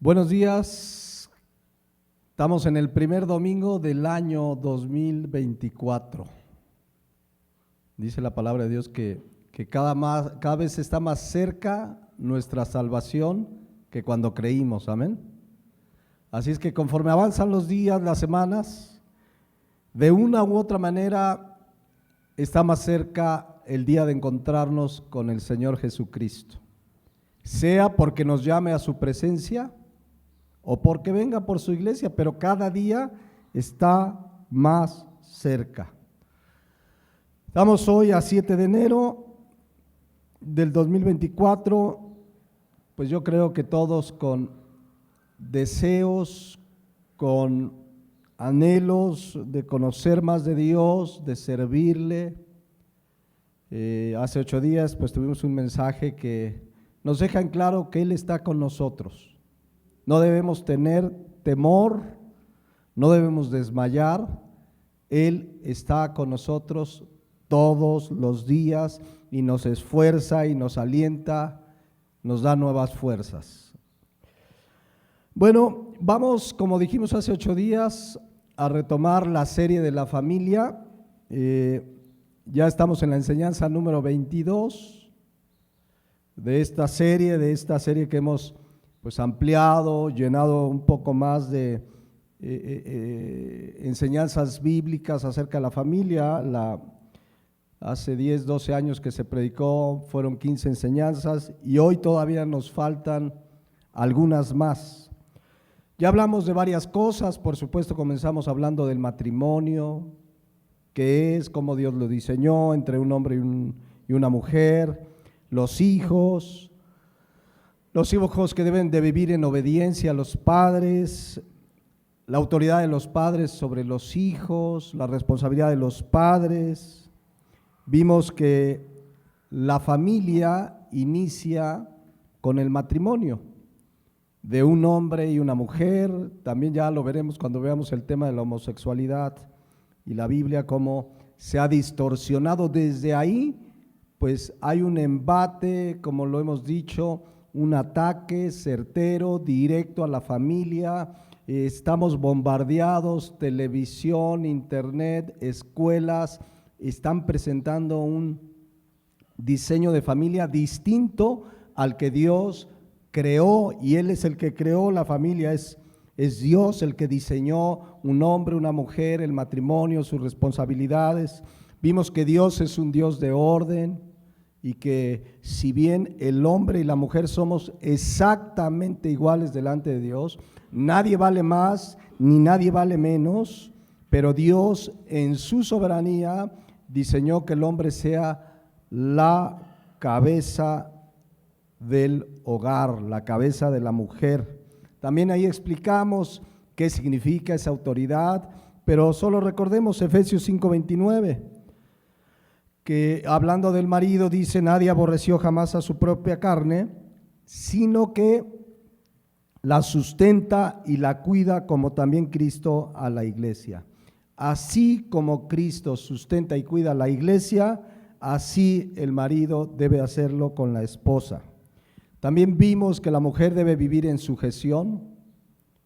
Buenos días, estamos en el primer domingo del año 2024. Dice la palabra de Dios que cada vez está más cerca nuestra salvación que cuando creímos, amén. Así es que conforme avanzan los días, las semanas, de una u otra manera está más cerca el día de encontrarnos con el Señor Jesucristo, sea porque nos llame a su presencia o porque venga por su iglesia, pero cada día está más cerca. Estamos hoy a 7 de enero del 2024, pues yo creo que todos con deseos, con anhelos de conocer más de Dios, de servirle. Hace 8 días pues tuvimos un mensaje que nos deja en claro que Él está con nosotros. No debemos tener temor, no debemos desmayar. Él está con nosotros todos los días y nos esfuerza y nos alienta, nos da nuevas fuerzas. Bueno, vamos, como dijimos hace 8 días, a retomar la serie de la familia. Ya estamos en la enseñanza número 22 de esta serie que hemos pues ampliado, llenado un poco más de enseñanzas bíblicas acerca de la familia. Hace 10, 12 años que se predicó, fueron 15 enseñanzas y hoy todavía nos faltan algunas más. Ya hablamos de varias cosas, por supuesto comenzamos hablando del matrimonio, qué es, cómo Dios lo diseñó entre un hombre y una mujer, los hijos que deben de vivir en obediencia a los padres, la autoridad de los padres sobre los hijos, la responsabilidad de los padres. Vimos que la familia inicia con el matrimonio de un hombre y una mujer. También ya lo veremos cuando veamos el tema de la homosexualidad y la Biblia, cómo se ha distorsionado desde ahí. Pues hay un embate, como lo hemos dicho, un ataque certero, directo a la familia. Estamos bombardeados, televisión, internet, escuelas, están presentando un diseño de familia distinto al que Dios creó, y Él es el que creó la familia, es Dios el que diseñó un hombre, una mujer, el matrimonio, sus responsabilidades. Vimos que Dios es un Dios de orden y que si bien el hombre y la mujer somos exactamente iguales delante de Dios, nadie vale más ni nadie vale menos, pero Dios en su soberanía diseñó que el hombre sea la cabeza del hogar, la cabeza de la mujer. También ahí explicamos qué significa esa autoridad, pero solo recordemos Efesios 5:29, que hablando del marido dice: nadie aborreció jamás a su propia carne, sino que la sustenta y la cuida, como también Cristo a la iglesia. Así como Cristo sustenta y cuida a la iglesia, así el marido debe hacerlo con la esposa. También vimos que la mujer debe vivir en sujeción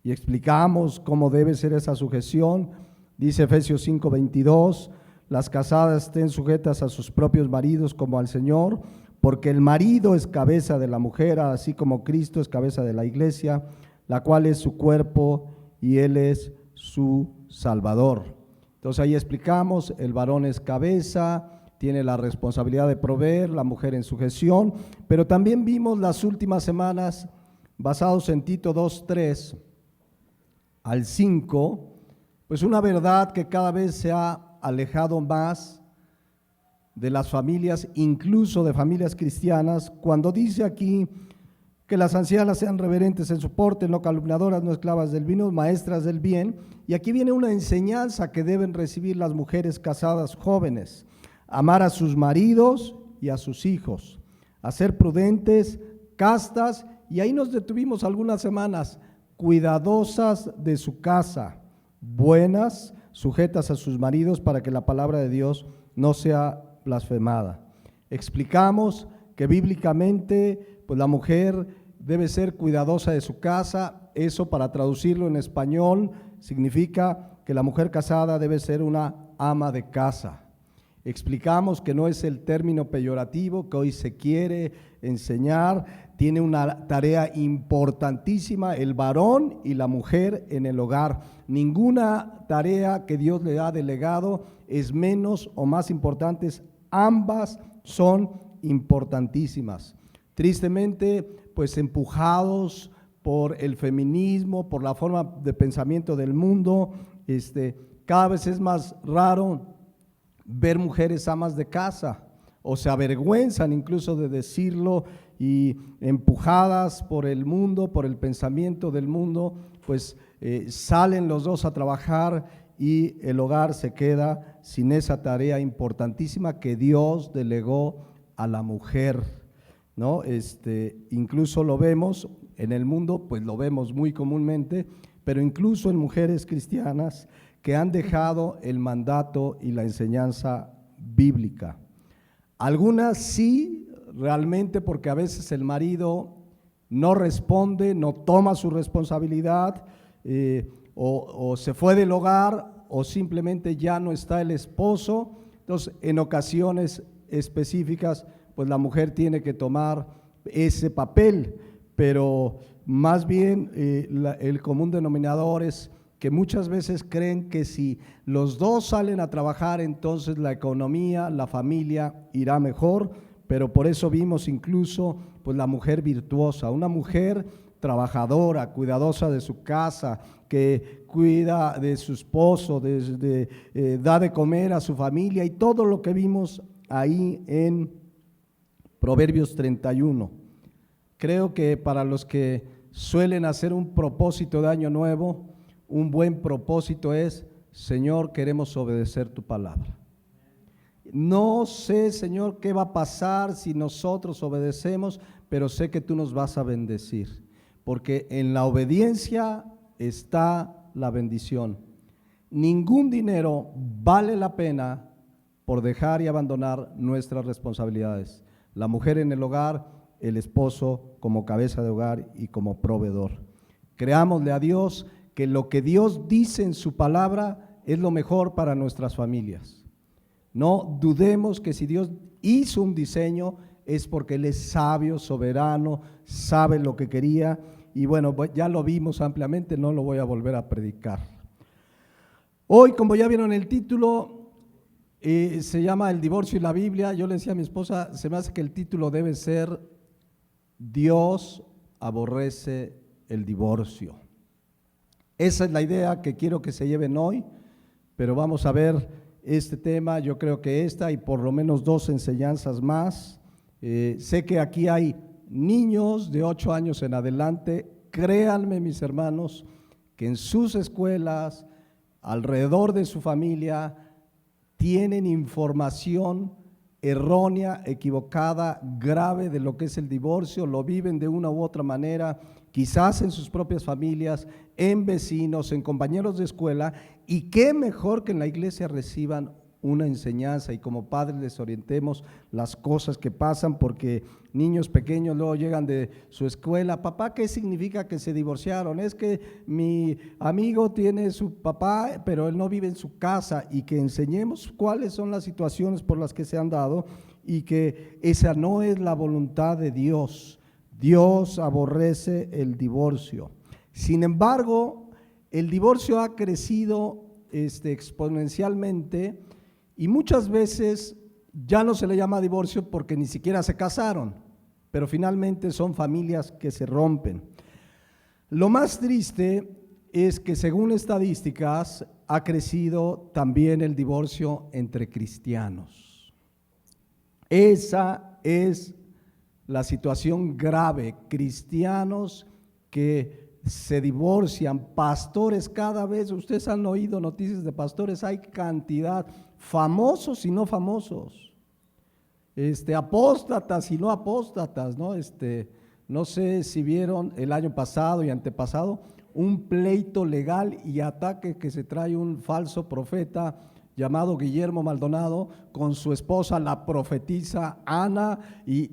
y explicamos cómo debe ser esa sujeción. Dice Efesios 5:22, las casadas estén sujetas a sus propios maridos como al Señor, porque el marido es cabeza de la mujer, así como Cristo es cabeza de la iglesia, la cual es su cuerpo y Él es su Salvador. Entonces ahí explicamos, el varón es cabeza, tiene la responsabilidad de proveer, la mujer en sujeción, pero también vimos las últimas semanas, basados en Tito 2:3 al 5, pues una verdad que cada vez se ha alejado más de las familias, incluso de familias cristianas, cuando dice aquí que las ancianas sean reverentes en su porte, no calumniadoras, no esclavas del vino, maestras del bien. Y aquí viene una enseñanza que deben recibir las mujeres casadas jóvenes: amar a sus maridos y a sus hijos, a ser prudentes, castas, y ahí nos detuvimos algunas semanas, cuidadosas de su casa, buenas, sujetas a sus maridos para que la palabra de Dios no sea blasfemada. Explicamos que bíblicamente pues la mujer debe ser cuidadosa de su casa. Eso, para traducirlo en español, significa que la mujer casada debe ser una ama de casa. Explicamos que no es el término peyorativo que hoy se quiere enseñar, tiene una tarea importantísima el varón y la mujer en el hogar. Ninguna tarea que Dios le ha delegado es menos o más importante, ambas son importantísimas. Tristemente, pues empujados por el feminismo, por la forma de pensamiento del mundo, cada vez es más raro ver mujeres amas de casa, o se avergüenzan incluso de decirlo, y empujadas por el mundo, por el pensamiento del mundo, pues salen los dos a trabajar y el hogar se queda sin esa tarea importantísima que Dios delegó a la mujer, ¿no? Incluso lo vemos en el mundo, pues lo vemos muy comúnmente, pero incluso en mujeres cristianas que han dejado el mandato y la enseñanza bíblica. Algunas sí, realmente, porque a veces el marido no responde, no toma su responsabilidad, o se fue del hogar, o simplemente ya no está el esposo. Entonces, en ocasiones específicas, pues la mujer tiene que tomar ese papel, pero más bien el común denominador es que muchas veces creen que si los dos salen a trabajar, entonces la economía, la familia irá mejor, pero por eso vimos incluso pues la mujer virtuosa, una mujer trabajadora, cuidadosa de su casa, que cuida de su esposo, da de comer a su familia, y todo lo que vimos ahí en Proverbios 31. Creo que para los que suelen hacer un propósito de año nuevo, un buen propósito es: Señor, queremos obedecer tu palabra. No sé, Señor, qué va a pasar si nosotros obedecemos, pero sé que tú nos vas a bendecir, porque en la obediencia está la bendición. Ningún dinero vale la pena por dejar y abandonar nuestras responsabilidades. La mujer en el hogar, el esposo como cabeza de hogar y como proveedor. Creámosle a Dios que lo que Dios dice en su palabra es lo mejor para nuestras familias. No dudemos que si Dios hizo un diseño es porque Él es sabio, soberano, sabe lo que quería, y bueno, ya lo vimos ampliamente, no lo voy a volver a predicar. Hoy, como ya vieron el título, se llama El divorcio y la Biblia. Yo le decía a mi esposa, se me hace que el título debe ser Dios aborrece el divorcio. Esa es la idea que quiero que se lleven hoy, pero vamos a ver este tema, yo creo que esta y por lo menos 2 enseñanzas más. Sé que aquí hay niños de 8 años en adelante. Créanme, mis hermanos, que en sus escuelas, alrededor de su familia, tienen información errónea, equivocada, grave de lo que es el divorcio, lo viven de una u otra manera, quizás en sus propias familias, en vecinos, en compañeros de escuela, y qué mejor que en la iglesia reciban una enseñanza y como padres les orientemos las cosas que pasan, porque niños pequeños luego llegan de su escuela: papá, ¿qué significa que se divorciaron? Es que mi amigo tiene su papá, pero él no vive en su casa, y que enseñemos cuáles son las situaciones por las que se han dado y que esa no es la voluntad de Dios. Dios aborrece el divorcio. Sin embargo, el divorcio ha crecido exponencialmente, y muchas veces ya no se le llama divorcio porque ni siquiera se casaron, pero finalmente son familias que se rompen. Lo más triste es que, según estadísticas, ha crecido también el divorcio entre cristianos. Esa es la situación grave: cristianos que se divorcian, pastores cada vez. Ustedes han oído noticias de pastores, hay cantidad, famosos y no famosos, apóstatas y no apóstatas, ¿no? No sé si vieron el año pasado y antepasado un pleito legal y ataque que se trae un falso profeta llamado Guillermo Maldonado, con su esposa, la profetisa Ana, y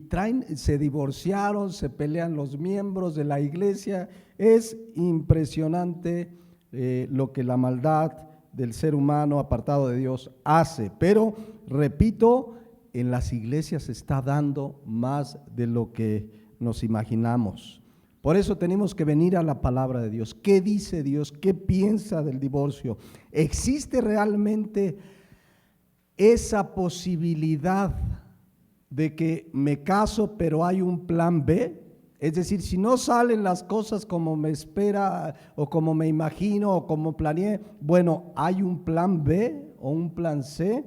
se divorciaron, se pelean los miembros de la iglesia. Es impresionante lo que la maldad del ser humano apartado de Dios hace, pero repito, en las iglesias se está dando más de lo que nos imaginamos. Por eso tenemos que venir a la palabra de Dios. ¿Qué dice Dios? ¿Qué piensa del divorcio? ¿Existe realmente esa posibilidad de que me caso pero hay un plan B? Es decir, si no salen las cosas como me espera o como me imagino o como planeé, bueno, ¿hay un plan B o un plan C?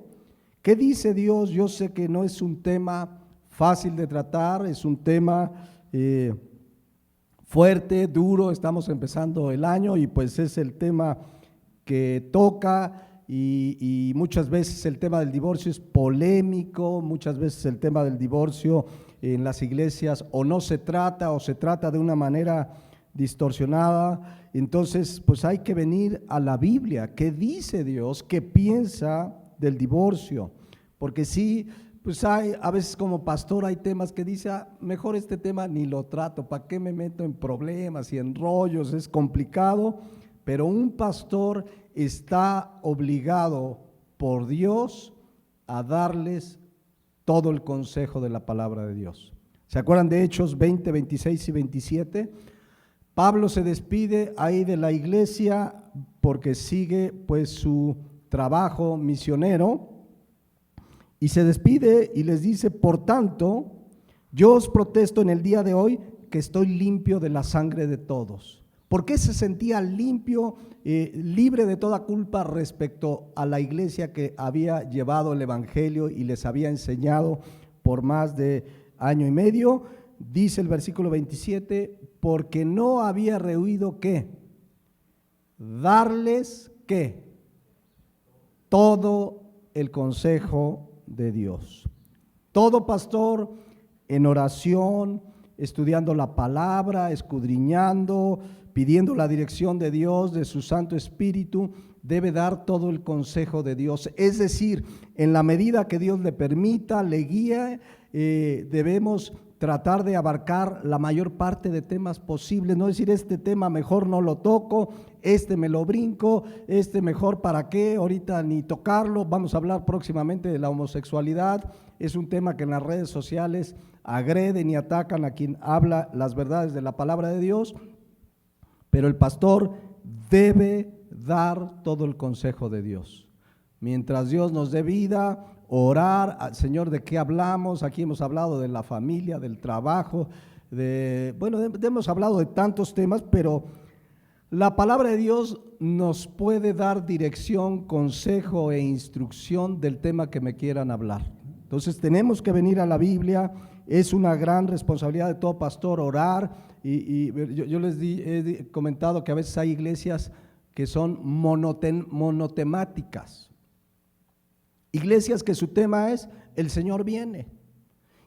¿Qué dice Dios? Yo sé que no es un tema fácil de tratar, es un tema fuerte, duro, estamos empezando el año y pues es el tema que toca y muchas veces el tema del divorcio es polémico, muchas veces el tema del divorcio en las iglesias o no se trata o se trata de una manera distorsionada. Entonces pues hay que venir a la Biblia. ¿Qué dice Dios? ¿Qué piensa del divorcio? Porque sí, pues hay, a veces como pastor hay temas que dice, mejor este tema ni lo trato, ¿para qué me meto en problemas y en rollos? Es complicado, pero un pastor está obligado por Dios a darles todo el consejo de la palabra de Dios. ¿Se acuerdan de Hechos 20, 26 y 27? Pablo se despide ahí de la iglesia porque sigue pues su trabajo misionero y se despide y les dice, por tanto, yo os protesto en el día de hoy que estoy limpio de la sangre de todos. ¿Por qué se sentía limpio, libre de toda culpa respecto a la iglesia que había llevado el evangelio y les había enseñado por más de año y medio? Dice el versículo 27, porque no había rehuido ¿qué? Darles ¿qué? Todo el consejo de Dios. Todo pastor en oración, estudiando la palabra, escudriñando, pidiendo la dirección de Dios, de su Santo Espíritu, debe dar todo el consejo de Dios. Es decir, en la medida que Dios le permita, le guíe, debemos tratar de abarcar la mayor parte de temas posibles, no decir este tema mejor no lo toco, este me lo brinco, este mejor para qué, ahorita ni tocarlo. Vamos a hablar próximamente de la homosexualidad, es un tema que en las redes sociales agreden y atacan a quien habla las verdades de la palabra de Dios, pero el pastor debe dar todo el consejo de Dios. Mientras Dios nos dé vida, orar, Señor, ¿de qué hablamos? Aquí hemos hablado de la familia, del trabajo, hemos hablado de tantos temas, pero la palabra de Dios nos puede dar dirección, consejo e instrucción del tema que me quieran hablar. Entonces tenemos que venir a la Biblia, es una gran responsabilidad de todo pastor orar, y yo les he comentado que a veces hay iglesias que son monotemáticas. Iglesias que su tema es el Señor viene.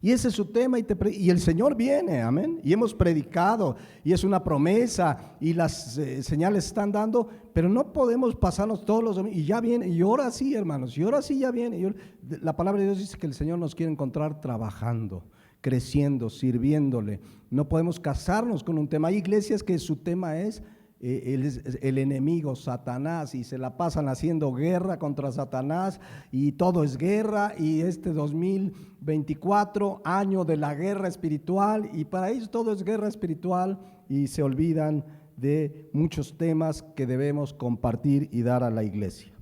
Y ese es su tema y el Señor viene, amén. Y hemos predicado y es una promesa y las señales están dando, pero no podemos pasarnos todos los domingos y ya viene, y ahora sí, hermanos, y ahora sí ya viene. La palabra de Dios dice que el Señor nos quiere encontrar trabajando, creciendo, sirviéndole. No podemos casarnos con un tema. Hay iglesias que su tema es el enemigo, Satanás, y se la pasan haciendo guerra contra Satanás y todo es guerra, y este 2024, año de la guerra espiritual, y para ellos todo es guerra espiritual y se olvidan de muchos temas que debemos compartir y dar a la iglesia.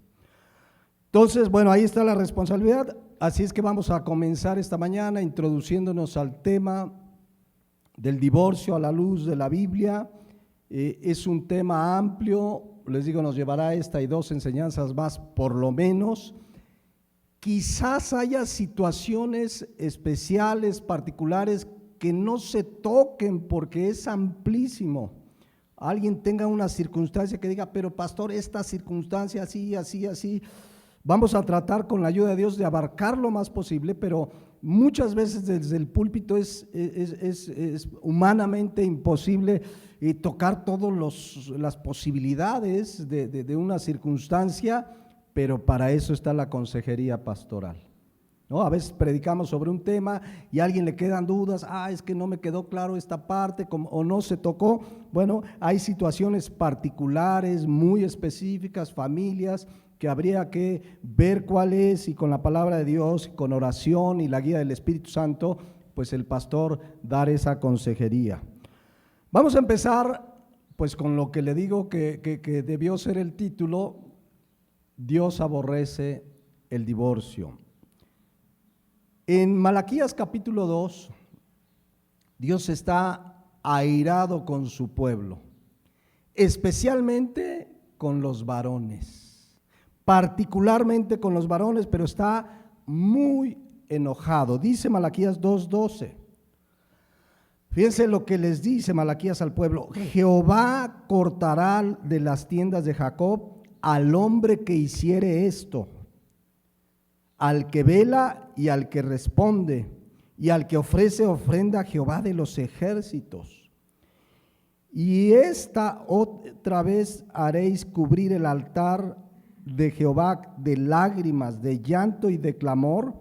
Entonces, bueno, ahí está la responsabilidad, así es que vamos a comenzar esta mañana introduciéndonos al tema del divorcio a la luz de la Biblia. Es un tema amplio, les digo, nos llevará esta y dos enseñanzas más por lo menos. Quizás haya situaciones especiales, particulares, que no se toquen porque es amplísimo. Alguien tenga una circunstancia que diga, pero pastor, esta circunstancia así, así, así. Vamos a tratar con la ayuda de Dios de abarcar lo más posible, pero muchas veces desde el púlpito es humanamente imposible tocar todas las posibilidades de una circunstancia, pero para eso está la consejería pastoral, ¿no? A veces predicamos sobre un tema y a alguien le quedan dudas, es que no me quedó claro esta parte o no se tocó. Bueno, hay situaciones particulares, muy específicas, familias, que habría que ver cuál es, y con la palabra de Dios, con oración y la guía del Espíritu Santo, pues el pastor dar esa consejería. Vamos a empezar pues con lo que le digo que debió ser el título: Dios aborrece el divorcio. En Malaquías capítulo 2, Dios está airado con su pueblo, especialmente con los varones, particularmente con los varones, pero está muy enojado. Dice Malaquías 2:12. Fíjense lo que les dice Malaquías al pueblo: Jehová cortará de las tiendas de Jacob al hombre que hiciere esto, al que vela y al que responde, y al que ofrece ofrenda a Jehová de los ejércitos. Y esta otra vez haréis cubrir el altar de Jehová de lágrimas, de llanto y de clamor,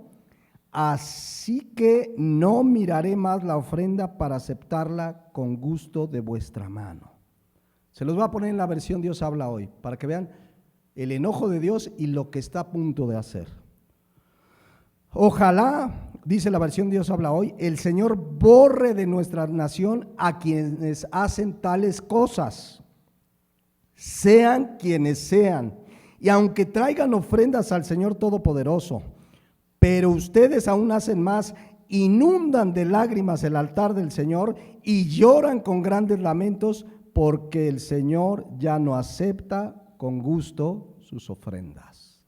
así que no miraré más la ofrenda para aceptarla con gusto de vuestra mano. Se los voy a poner en la versión Dios habla hoy, para que vean el enojo de Dios y lo que está a punto de hacer. Ojalá, dice la versión Dios habla hoy, el Señor borre de nuestra nación a quienes hacen tales cosas, sean quienes sean, y aunque traigan ofrendas al Señor Todopoderoso, pero ustedes aún hacen más, inundan de lágrimas el altar del Señor y lloran con grandes lamentos, porque el Señor ya no acepta con gusto sus ofrendas.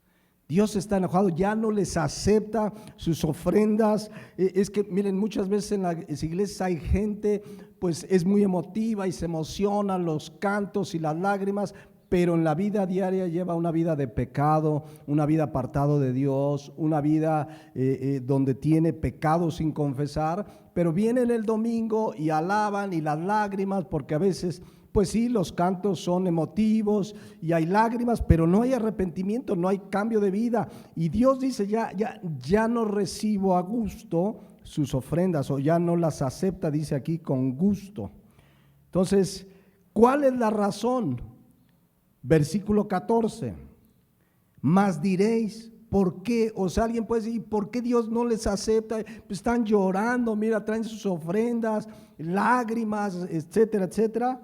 Dios está enojado, ya no les acepta sus ofrendas. Es que miren, muchas veces en las iglesias hay gente, pues es muy emotiva y se emociona, los cantos y las lágrimas, pero en la vida diaria lleva una vida de pecado, una vida apartado de Dios, una vida donde tiene pecado sin confesar, pero vienen el domingo y alaban, y las lágrimas, porque a veces pues sí, los cantos son emotivos y hay lágrimas, pero no hay arrepentimiento, no hay cambio de vida. Y Dios dice, ya no recibo a gusto sus ofrendas, o ya no las acepta, dice aquí, con gusto. Entonces, ¿cuál es la razón? Versículo 14, mas diréis, ¿por qué? O sea, alguien puede decir, ¿por qué Dios no les acepta? Pues están llorando, mira, traen sus ofrendas, lágrimas, etcétera, etcétera.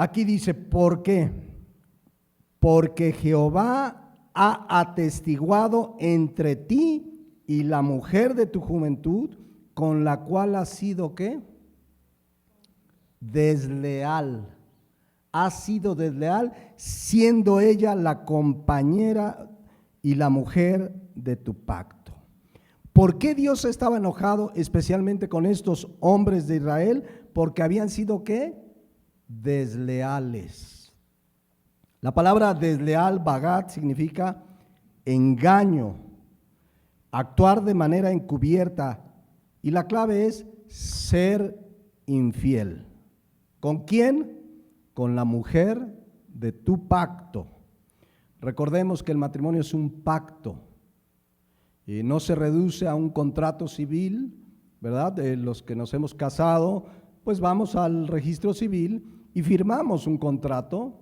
Aquí dice, ¿por qué? Porque Jehová ha atestiguado entre ti y la mujer de tu juventud, con la cual has sido, ¿qué? Desleal. Has sido desleal, siendo ella la compañera y la mujer de tu pacto. ¿Por qué Dios estaba enojado especialmente con estos hombres de Israel? Porque habían sido, ¿qué? Desleales. La palabra desleal, bagat, significa engaño, actuar de manera encubierta, y la clave es ser infiel. ¿Con quién? Con la mujer de tu pacto. Recordemos que el matrimonio es un pacto y no se reduce a un contrato civil, ¿verdad? De los que nos hemos casado, pues vamos al registro civil y firmamos un contrato,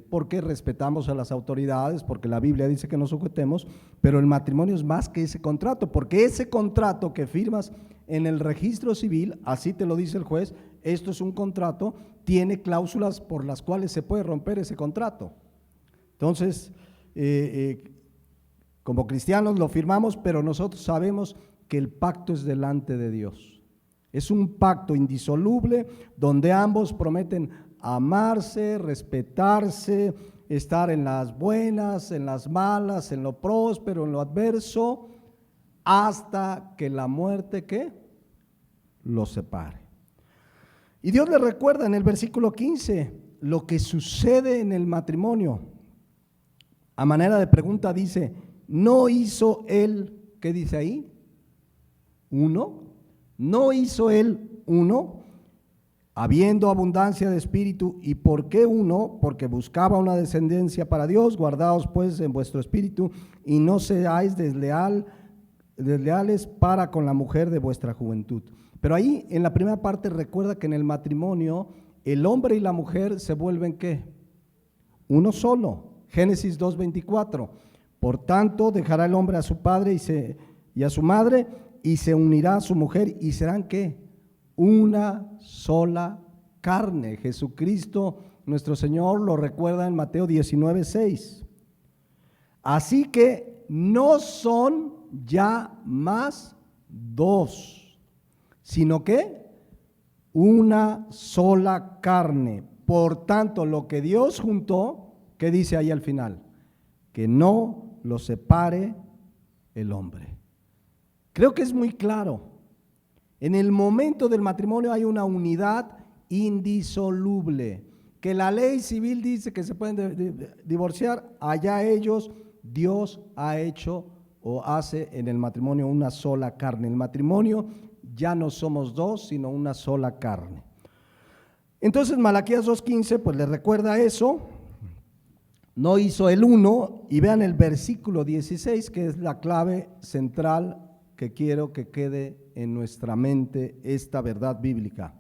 porque respetamos a las autoridades, porque la Biblia dice que nos sujetemos, pero el matrimonio es más que ese contrato, porque ese contrato que firmas en el registro civil, así te lo dice el juez, esto es un contrato, tiene cláusulas por las cuales se puede romper ese contrato. Entonces, como cristianos lo firmamos, pero nosotros sabemos que el pacto es delante de Dios. Es un pacto indisoluble donde ambos prometen amarse, respetarse, estar en las buenas, en las malas, en lo próspero, en lo adverso, hasta que la muerte, ¿qué? Los separe. Y Dios le recuerda en el versículo 15 lo que sucede en el matrimonio. A manera de pregunta dice, ¿no hizo él, qué dice ahí? Uno. ¿No hizo él uno? habiendo abundancia de espíritu. ¿Y por qué uno? Porque buscaba una descendencia para Dios. Guardaos pues en vuestro espíritu y no seáis desleales para con la mujer de vuestra juventud. Pero ahí en la primera parte recuerda que en el matrimonio el hombre y la mujer se vuelven ¿qué? Uno solo. Génesis 2:24. Por tanto dejará el hombre a su padre y a su madre y se unirá a su mujer y serán ¿qué? Una sola carne. Jesucristo nuestro Señor lo recuerda en Mateo 19:6. Así que no son ya más dos, sino que una sola carne. Por tanto, lo que Dios juntó, ¿qué dice ahí al final? Que no lo separe el hombre. Creo que es muy claro. En el momento del matrimonio hay una unidad indisoluble. Que la ley civil dice que se pueden divorciar, allá ellos, Dios ha hecho o hace en el matrimonio una sola carne. El matrimonio ya no somos dos, sino una sola carne. Entonces Malaquías 2:15 pues le recuerda eso. No hizo el uno, y vean el versículo 16, que es la clave central que quiero que quede en nuestra mente, esta verdad bíblica.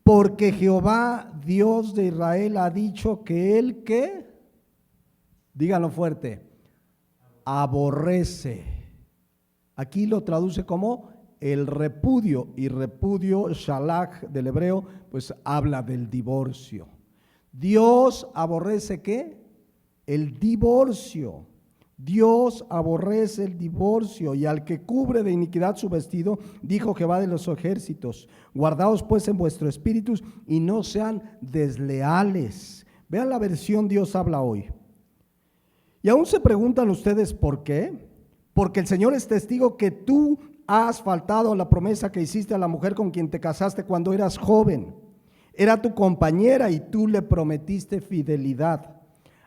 Porque Jehová, Dios de Israel, ha dicho que él, ¿qué? Díganlo fuerte, aborrece. Aquí lo traduce como el repudio, y repudio, shalach del hebreo, pues habla del divorcio. Dios aborrece ¿qué? El divorcio. Dios aborrece el divorcio, y al que cubre de iniquidad su vestido, dijo Jehová de los ejércitos, guardaos pues en vuestros espíritus y no sean desleales. Vean la versión Dios habla hoy. Y aún se preguntan ustedes ¿por qué? Porque el Señor es testigo que tú has faltado a la promesa que hiciste a la mujer con quien te casaste cuando eras joven. Era tu compañera y tú le prometiste fidelidad.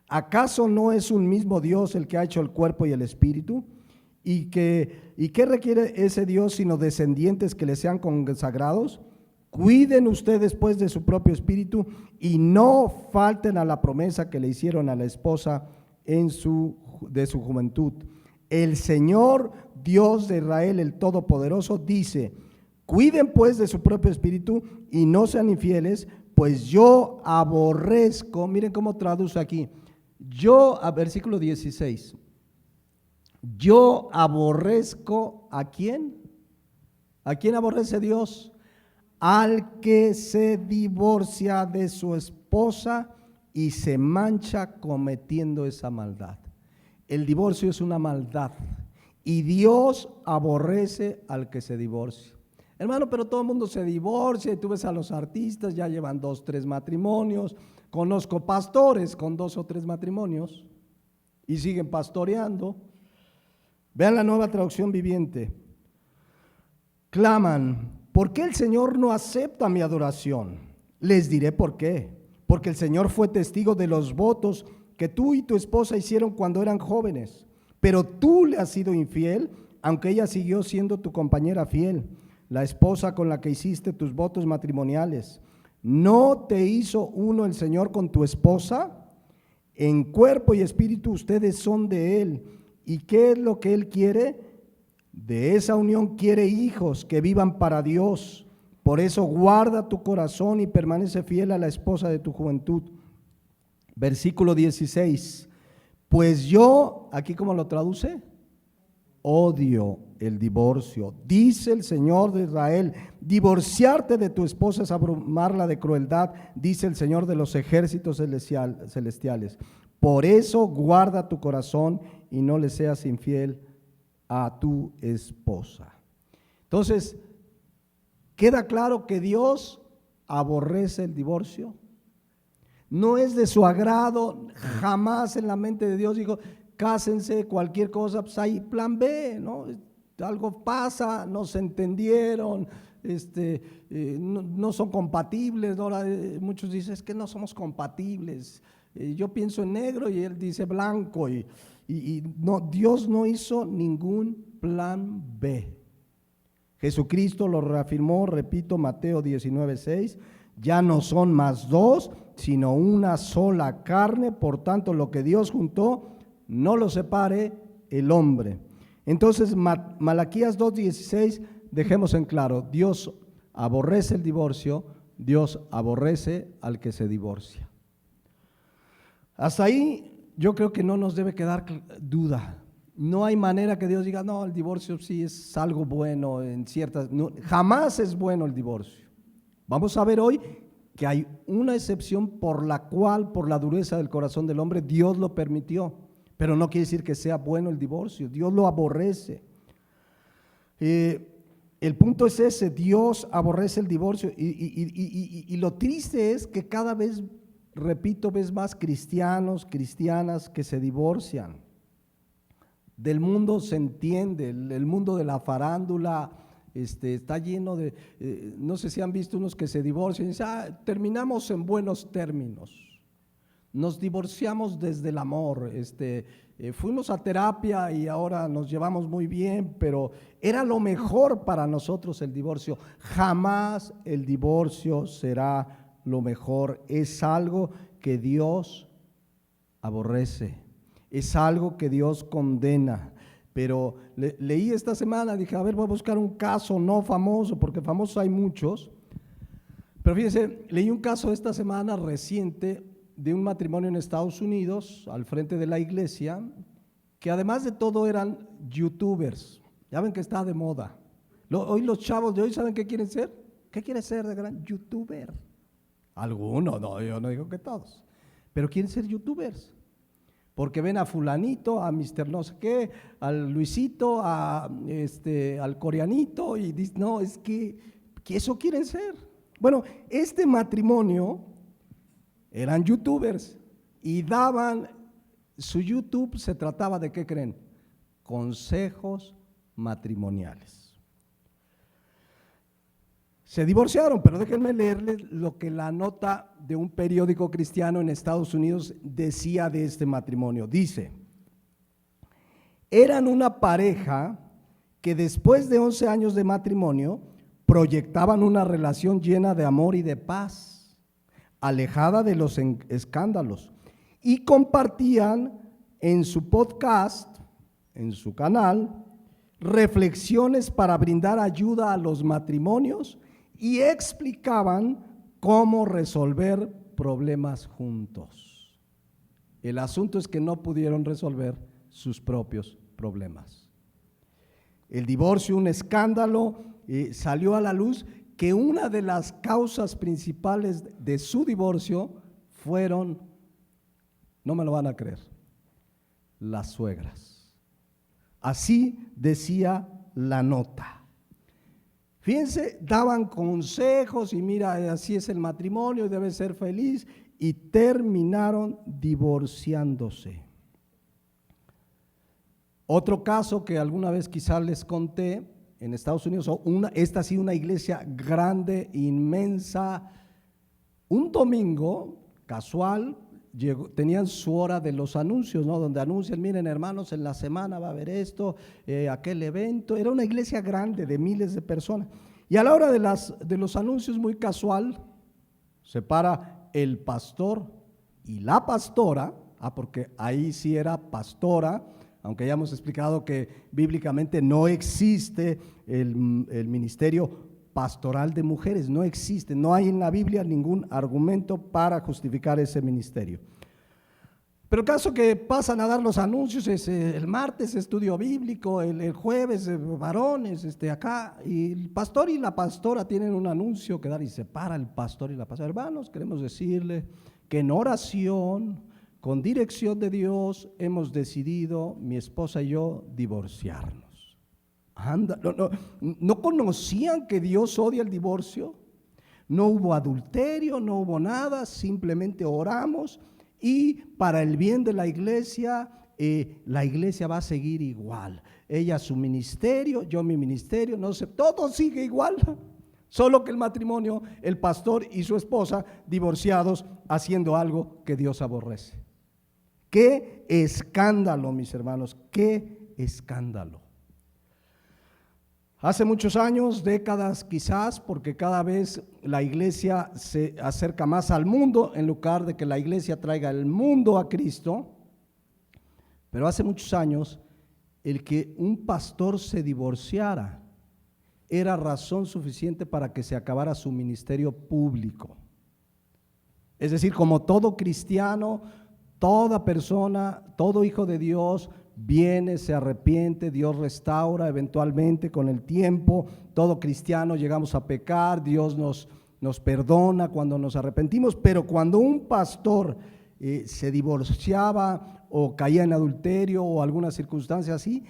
¿Acaso no es un mismo Dios el que ha hecho el cuerpo y el espíritu? ¿Y qué requiere ese Dios sino descendientes que le sean consagrados? Cuiden ustedes pues de su propio espíritu y no falten a la promesa que le hicieron a la esposa de su juventud. El Señor Dios de Israel, el Todopoderoso, dice: cuiden pues de su propio espíritu y no sean infieles, pues yo aborrezco. Miren cómo traduce aquí. Versículo 16. Yo aborrezco ¿a quién? ¿A quién aborrece Dios? Al que se divorcia de su esposa y se mancha cometiendo esa maldad. El divorcio es una maldad y Dios aborrece al que se divorcia. Hermano, pero todo el mundo se divorcia y tú ves a los artistas, ya llevan 2, 3 matrimonios. Conozco pastores con 2 o 3 matrimonios y siguen pastoreando. Vean la Nueva Traducción Viviente. Claman: ¿por qué el Señor no acepta mi adoración? Les diré por qué. Porque el Señor fue testigo de los votos que tú y tu esposa hicieron cuando eran jóvenes. Pero tú le has sido infiel, aunque ella siguió siendo tu compañera fiel, la esposa con la que hiciste tus votos matrimoniales. ¿No te hizo uno el Señor con tu esposa? En cuerpo y espíritu ustedes son de Él. ¿Y qué es lo que Él quiere? De esa unión quiere hijos que vivan para Dios. Por eso guarda tu corazón y permanece fiel a la esposa de tu juventud. Versículo 16. Pues yo, aquí ¿cómo lo traduce? Odio el divorcio. Dice el Señor de Israel: divorciarte de tu esposa es abrumarla de crueldad, dice el Señor de los ejércitos celestiales. Por eso guarda tu corazón y no le seas infiel a tu esposa. Entonces, ¿queda claro que Dios aborrece el divorcio? No es de su agrado, jamás en la mente de Dios dijo: cásense, cualquier cosa, pues hay plan B, ¿no? Algo pasa, no se entendieron, no son compatibles. Ahora muchos dicen: es que no somos compatibles. Yo pienso en negro y él dice blanco. Y no, Dios no hizo ningún plan B. Jesucristo lo reafirmó, repito, Mateo 19:6. Ya no son más dos, sino una sola carne. Por tanto, lo que Dios juntó, no lo separe el hombre. Entonces, Malaquías 2:16, dejemos en claro, Dios aborrece el divorcio, Dios aborrece al que se divorcia. Hasta ahí yo creo que no nos debe quedar duda. No hay manera que Dios diga, no, el divorcio sí es algo bueno en ciertas, no, jamás es bueno el divorcio. Vamos a ver hoy que hay una excepción por la cual, por la dureza del corazón del hombre, Dios lo permitió, pero no quiere decir que sea bueno el divorcio, Dios lo aborrece. El punto es ese, Dios aborrece el divorcio y lo triste es que cada vez, repito, ves más cristianos, cristianas que se divorcian. Del mundo se entiende, el mundo de la farándula está lleno de, no sé si han visto unos que se divorcian y dicen, terminamos en buenos términos, nos divorciamos desde el amor, fuimos a terapia y ahora nos llevamos muy bien, pero era lo mejor para nosotros el divorcio. Jamás el divorcio será lo mejor, es algo que Dios aborrece. Es algo que Dios condena, pero leí esta semana, dije, a ver, voy a buscar un caso no famoso, porque famosos hay muchos, pero fíjense, leí un caso esta semana reciente de un matrimonio en Estados Unidos, al frente de la iglesia, que además de todo eran youtubers, ya ven que está de moda. Hoy los chavos de hoy, ¿saben qué quieren ser? ¿Qué quiere ser de gran youtuber? Algunos, no, yo no digo que todos, pero quieren ser youtubers. Porque ven a fulanito, a Mr. no sé qué, al Luisito, al coreanito y dicen, no, es que eso quieren ser. Bueno, este matrimonio eran youtubers y daban, su YouTube se trataba de, ¿qué creen? Consejos matrimoniales. Se divorciaron, pero déjenme leerles lo que la nota de un periódico cristiano en Estados Unidos decía de este matrimonio. Dice, eran una pareja que después de 11 años de matrimonio proyectaban una relación llena de amor y de paz, alejada de los escándalos, y compartían en su podcast, en su canal, reflexiones para brindar ayuda a los matrimonios y explicaban cómo resolver problemas juntos. El asunto es que no pudieron resolver sus propios problemas. El divorcio, un escándalo, salió a la luz que una de las causas principales de su divorcio fueron, no me lo van a creer, las suegras. Así decía la nota. Fíjense, daban consejos y mira, así es el matrimonio, debe ser feliz, y terminaron divorciándose. Otro caso que alguna vez quizás les conté, en Estados Unidos, esta ha sido una iglesia grande, inmensa. Un domingo, casual, tenían su hora de los anuncios, ¿no? Donde anuncian, miren hermanos, en la semana va a haber esto, aquel evento. Era una iglesia grande de miles de personas. Y a la hora de los anuncios, muy casual, se para el pastor y la pastora, porque ahí sí era pastora, aunque ya hemos explicado que bíblicamente no existe el ministerio pastoral de mujeres, no existe, no hay en la Biblia ningún argumento para justificar ese ministerio. Pero el caso que pasan a dar los anuncios es el martes estudio bíblico, el jueves varones, acá, y el pastor y la pastora tienen un anuncio que dar y se para el pastor y la pastora. Hermanos, queremos decirle que en oración, con dirección de Dios, hemos decidido, mi esposa y yo, divorciarnos. Anda, no conocían que Dios odia el divorcio, no hubo adulterio, no hubo nada, simplemente oramos y para el bien de la iglesia va a seguir igual. Ella su ministerio, yo mi ministerio, no sé, todo sigue igual, solo que el matrimonio, el pastor y su esposa divorciados haciendo algo que Dios aborrece. ¡Qué escándalo, mis hermanos! ¡Qué escándalo! Hace muchos años, décadas quizás, porque cada vez la iglesia se acerca más al mundo en lugar de que la iglesia traiga el mundo a Cristo, pero hace muchos años el que un pastor se divorciara era razón suficiente para que se acabara su ministerio público. Es decir, como todo cristiano, toda persona, todo hijo de Dios viene, se arrepiente, Dios restaura eventualmente con el tiempo. Todo cristiano llegamos a pecar, Dios nos perdona cuando nos arrepentimos, pero cuando un pastor se divorciaba o caía en adulterio o alguna circunstancia así,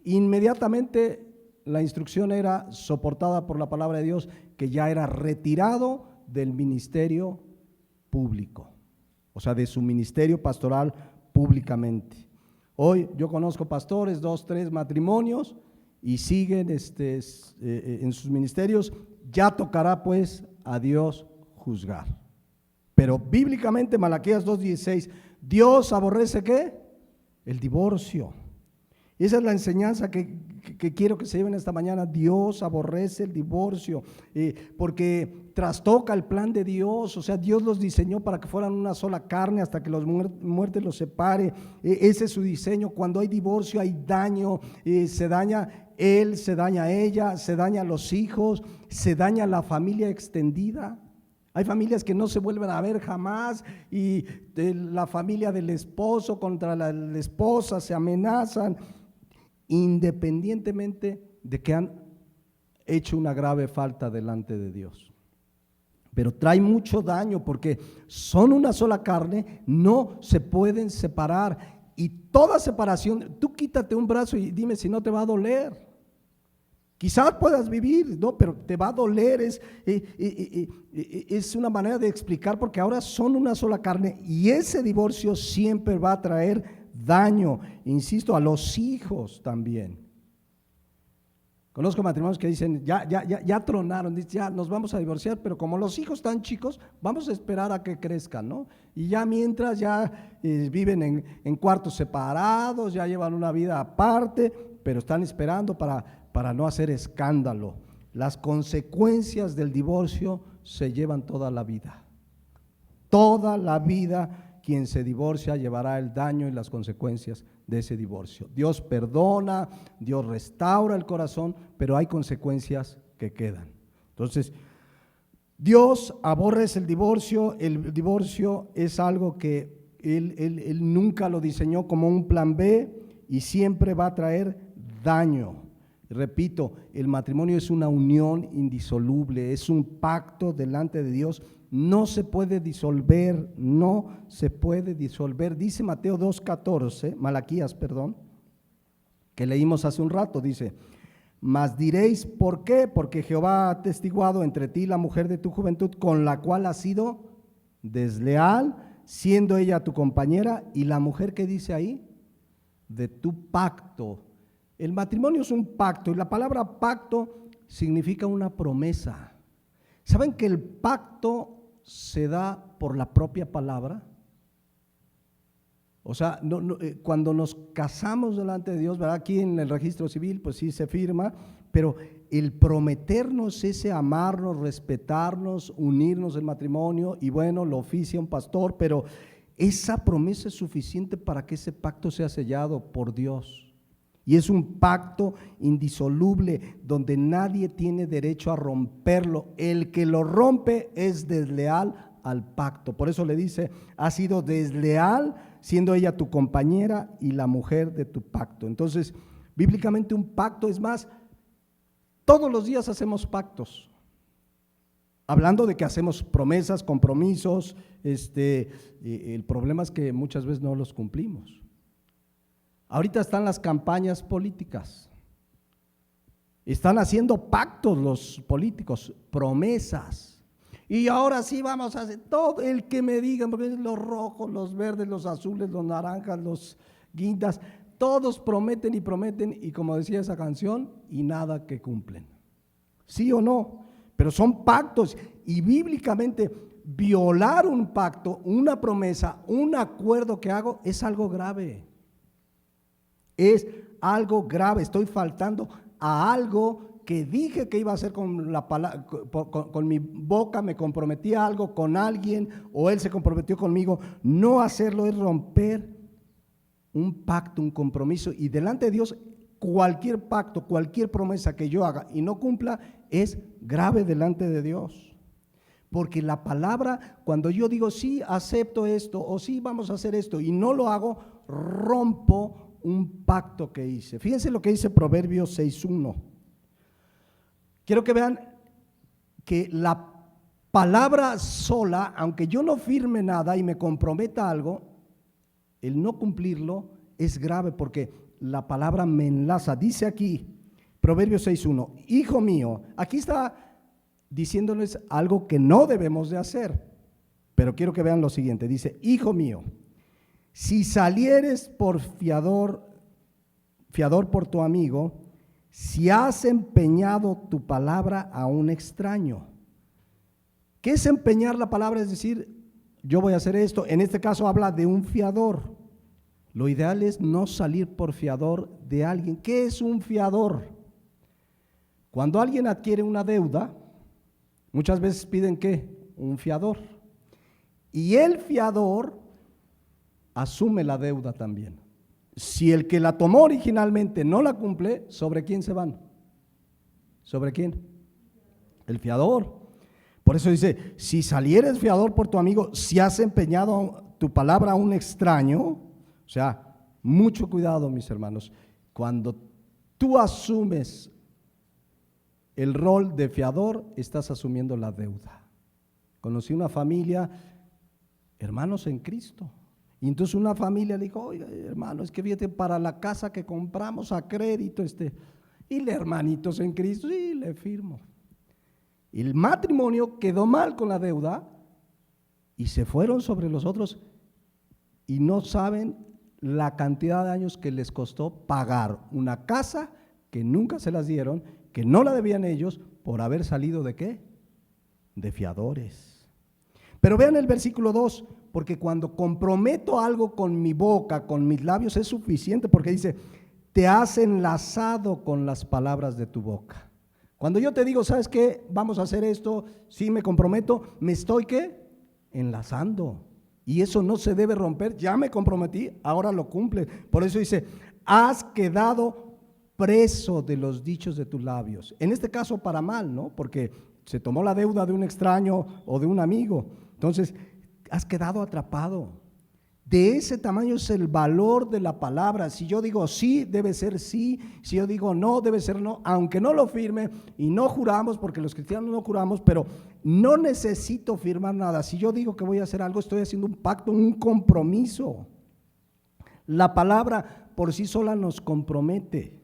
inmediatamente la instrucción era soportada por la palabra de Dios, que ya era retirado del ministerio público, o sea, de su ministerio pastoral públicamente. Hoy yo conozco pastores, 2, 3 matrimonios y siguen en sus ministerios. Ya tocará pues a Dios juzgar. Pero bíblicamente, Malaquías 2:16, Dios aborrece ¿qué? El divorcio. Y esa es la enseñanza que quiero que se lleven esta mañana. Dios aborrece el divorcio, porque trastoca el plan de Dios. O sea, Dios los diseñó para que fueran una sola carne hasta que la muerte los separe. Ese es su diseño. Cuando hay divorcio hay daño, se daña él, se daña ella, se daña los hijos, se daña la familia extendida. Hay familias que no se vuelven a ver jamás y la familia del esposo contra la esposa se amenazan, independientemente de que han hecho una grave falta delante de Dios. Pero trae mucho daño porque son una sola carne, no se pueden separar. Y toda separación, tú quítate un brazo y dime si no te va a doler. Quizás puedas vivir, no, pero te va a doler. Es una manera de explicar, porque ahora son una sola carne y ese divorcio siempre va a traer daño, insisto, a los hijos también. Conozco matrimonios que dicen, ya tronaron, dicen, ya nos vamos a divorciar, pero como los hijos están chicos, vamos a esperar a que crezcan, ¿no? Y ya mientras viven en cuartos separados, ya llevan una vida aparte, pero están esperando para no hacer escándalo. Las consecuencias del divorcio se llevan toda la vida. Toda la vida. Quien se divorcia llevará el daño y las consecuencias de ese divorcio. Dios perdona, Dios restaura el corazón, pero hay consecuencias que quedan. Entonces, Dios aborrece el divorcio es algo que Él nunca lo diseñó como un plan B y siempre va a traer daño. Repito, el matrimonio es una unión indisoluble, es un pacto delante de Dios. No se puede disolver, no se puede disolver. Dice Mateo 2:14, Malaquías, perdón, que leímos hace un rato, dice, mas diréis, ¿por qué? Porque Jehová ha atestiguado entre ti la mujer de tu juventud, con la cual has sido desleal, siendo ella tu compañera, y la mujer que dice ahí, de tu pacto. El matrimonio es un pacto, y la palabra pacto significa una promesa. ¿Saben que el pacto se da por la propia palabra? O sea, cuando nos casamos delante de Dios, ¿verdad? Aquí en el registro civil, pues sí se firma, pero el prometernos ese amarnos, respetarnos, unirnos en matrimonio, y bueno, lo oficia un pastor, pero esa promesa es suficiente para que ese pacto sea sellado por Dios. Y es un pacto indisoluble donde nadie tiene derecho a romperlo. El que lo rompe es desleal al pacto. Por eso le dice, has sido desleal siendo ella tu compañera y la mujer de tu pacto. Entonces, bíblicamente un pacto, es más, todos los días hacemos pactos. Hablando de que hacemos promesas, compromisos, el problema es que muchas veces no los cumplimos. Ahorita están las campañas políticas. Están haciendo pactos los políticos, promesas. Y ahora sí vamos a hacer todo el que me digan, porque los rojos, los verdes, los azules, los naranjas, los guindas, todos prometen, y como decía esa canción, y nada que cumplen. ¿Sí o no? Pero son pactos, y bíblicamente violar un pacto, una promesa, un acuerdo que hago es algo grave. Es algo grave, estoy faltando a algo que dije que iba a hacer con la palabra, con mi boca, me comprometí a algo con alguien o él se comprometió conmigo. No hacerlo es romper un pacto, un compromiso, y delante de Dios cualquier pacto, cualquier promesa que yo haga y no cumpla es grave delante de Dios. Porque la palabra, cuando yo digo sí, acepto esto o sí, vamos a hacer esto y no lo hago, rompo un pacto que hice. Fíjense lo que dice Proverbios 6:1. Quiero que vean que la palabra sola, aunque yo no firme nada y me comprometa a algo, el no cumplirlo es grave porque la palabra me enlaza. Dice aquí, Proverbios 6:1, hijo mío, aquí está diciéndoles algo que no debemos de hacer, pero quiero que vean lo siguiente. Dice, hijo mío, si salieres por fiador por tu amigo, si has empeñado tu palabra a un extraño. ¿Qué es empeñar la palabra? Es decir, yo voy a hacer esto. En este caso habla de un fiador. Lo ideal es no salir por fiador de alguien. ¿Qué es un fiador? Cuando alguien adquiere una deuda, muchas veces piden ¿qué? Un fiador. Y el fiador asume la deuda también. Si el que la tomó originalmente no la cumple, ¿sobre quién se van? ¿Sobre quién? El fiador. Por eso dice, si salieres fiador por tu amigo, si has empeñado tu palabra a un extraño, o sea, mucho cuidado, mis hermanos, cuando tú asumes el rol de fiador, estás asumiendo la deuda. Conocí una familia, hermanos en Cristo, y entonces una familia le dijo, oiga, hermano, es que fíjate, para la casa que compramos a crédito, y le hermanitos en Cristo, y le firmo. Y el matrimonio quedó mal con la deuda, y se fueron sobre los otros, y no saben la cantidad de años que les costó pagar una casa que nunca se las dieron, que no la debían ellos, por haber salido ¿de qué? De fiadores. Pero vean el versículo 2, porque cuando comprometo algo con mi boca, con mis labios, es suficiente, porque dice, te has enlazado con las palabras de tu boca. Cuando yo te digo, ¿sabes qué? Vamos a hacer esto, sí me comprometo, me estoy ¿qué? Enlazando. Y eso no se debe romper, ya me comprometí, ahora lo cumple. Por eso dice, has quedado preso de los dichos de tus labios. En este caso para mal, ¿no? Porque se tomó la deuda de un extraño o de un amigo. Entonces, has quedado atrapado. De ese tamaño es el valor de la palabra. Si yo digo sí, debe ser sí. Si yo digo no, debe ser no. Aunque no lo firme y no juramos, porque los cristianos no juramos, pero no necesito firmar nada. Si yo digo que voy a hacer algo, estoy haciendo un pacto, un compromiso. La palabra por sí sola nos compromete,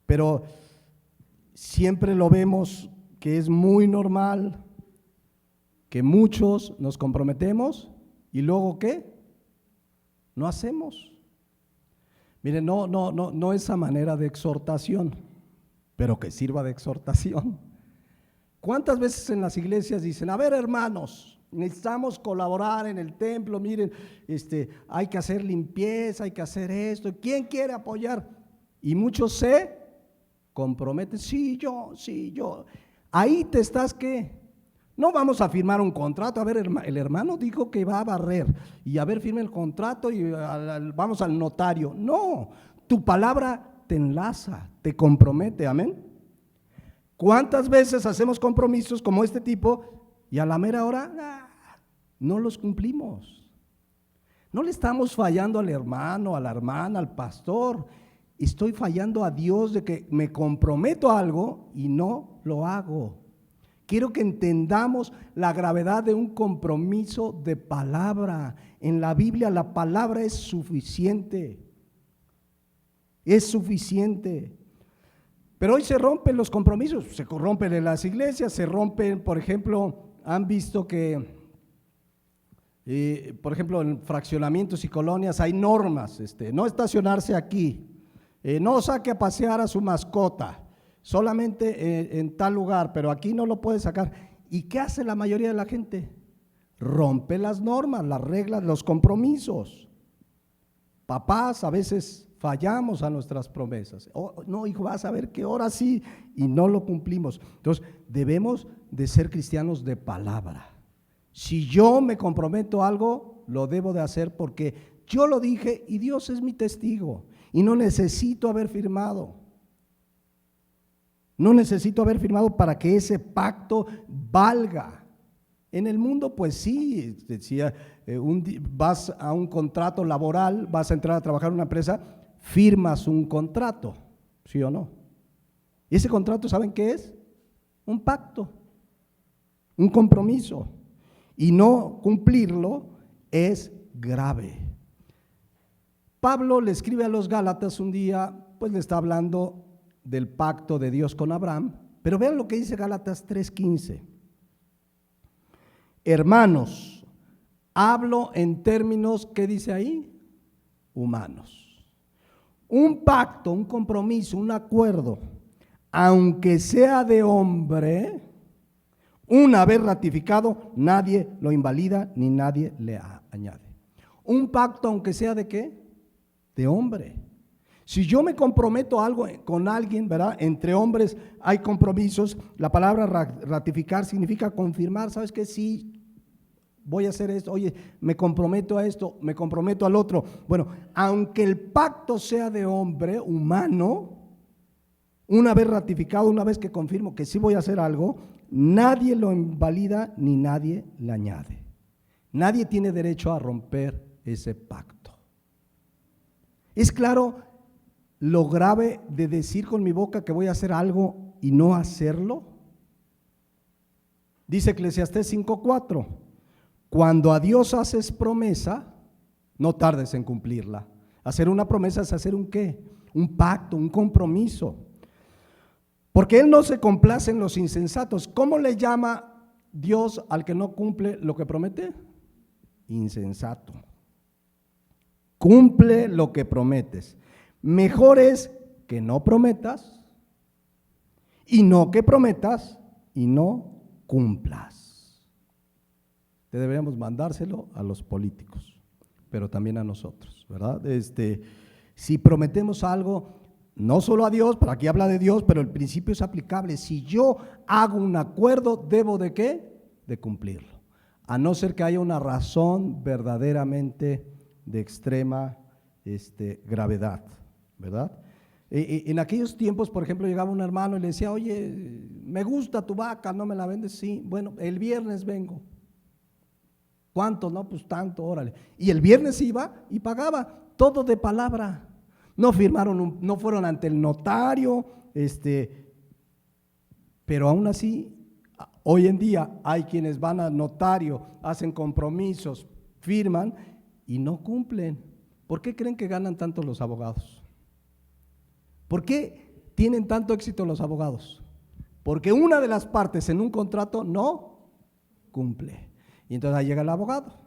pero siempre lo vemos que es muy normal que muchos nos comprometemos y luego ¿qué? No hacemos. Miren, no esa manera de exhortación, pero que sirva de exhortación. ¿Cuántas veces en las iglesias dicen, a ver hermanos, necesitamos colaborar en el templo, miren, hay que hacer limpieza, hay que hacer esto, ¿quién quiere apoyar? Y muchos se comprometen, sí, yo. Ahí te estás, ¿qué? No vamos a firmar un contrato, a ver, el hermano dijo que va a barrer, y a ver, firme el contrato y vamos al notario. No, tu palabra te enlaza, te compromete, amén. ¿Cuántas veces hacemos compromisos como este tipo y a la mera hora no los cumplimos? No le estamos fallando al hermano, a la hermana, al pastor, estoy fallando a Dios de que me comprometo a algo y no lo hago. Quiero que entendamos la gravedad de un compromiso de palabra. En la Biblia la palabra es suficiente. Es suficiente. Pero hoy se rompen los compromisos, se rompen en las iglesias, se rompen, por ejemplo, han visto que, por ejemplo, en fraccionamientos y colonias hay normas, no estacionarse aquí, no saque a pasear a su mascota, solamente en tal lugar, pero aquí no lo puede sacar. ¿Y qué hace la mayoría de la gente? Rompe las normas, las reglas, los compromisos. Papás, a veces fallamos a nuestras promesas. Oh, no, hijo, vas a ver que ahora sí, y no lo cumplimos. Entonces, debemos de ser cristianos de palabra. Si yo me comprometo a algo, lo debo de hacer porque yo lo dije y Dios es mi testigo. Y no necesito haber firmado. No necesito haber firmado para que ese pacto valga. En el mundo, pues sí, decía, vas a un contrato laboral, vas a entrar a trabajar en una empresa, firmas un contrato, ¿sí o no? Y ese contrato, ¿saben qué es? Un pacto, un compromiso. Y no cumplirlo es grave. Pablo le escribe a los Gálatas un día, pues le está hablando del pacto de Dios con Abraham, pero vean lo que dice Gálatas 3:15. Hermanos, hablo en términos, ¿qué dice ahí? Humanos. Un pacto, un compromiso, un acuerdo, aunque sea de hombre, una vez ratificado, nadie lo invalida ni nadie le añade. Un pacto, aunque sea de qué? De hombre. Si yo me comprometo a algo con alguien, ¿verdad? Entre hombres hay compromisos. La palabra ratificar significa confirmar. ¿Sabes qué? Sí, voy a hacer esto. Oye, me comprometo a esto, me comprometo al otro. Bueno, aunque el pacto sea de hombre, humano, una vez ratificado, una vez que confirmo que sí voy a hacer algo, nadie lo invalida ni nadie le añade. Nadie tiene derecho a romper ese pacto. Es claro lo grave de decir con mi boca que voy a hacer algo y no hacerlo. Dice Eclesiastés 5:4, cuando a Dios haces promesa, no tardes en cumplirla. Hacer una promesa es hacer un ¿qué? Un pacto, un compromiso. Porque Él no se complace en los insensatos. ¿Cómo le llama Dios al que no cumple lo que promete? Insensato. Cumple lo que prometes. Mejor es que no prometas y no que prometas y no cumplas. Deberíamos mandárselo a los políticos, pero también a nosotros, ¿verdad? Si prometemos algo, no solo a Dios, pero aquí habla de Dios, pero el principio es aplicable. Si yo hago un acuerdo, ¿debo de qué? De cumplirlo. A no ser que haya una razón verdaderamente de extrema gravedad, ¿verdad? En aquellos tiempos, por ejemplo, llegaba un hermano y le decía, oye, me gusta tu vaca, ¿no me la vendes? Sí, bueno, el viernes vengo. ¿Cuánto? No, pues tanto, órale. Y el viernes iba y pagaba, todo de palabra. No firmaron, no fueron ante el notario, pero aún así, hoy en día hay quienes van al notario, hacen compromisos, firman y no cumplen. ¿Por qué creen que ganan tanto los abogados? ¿Por qué tienen tanto éxito los abogados? Porque una de las partes en un contrato no cumple. Y entonces ahí llega el abogado.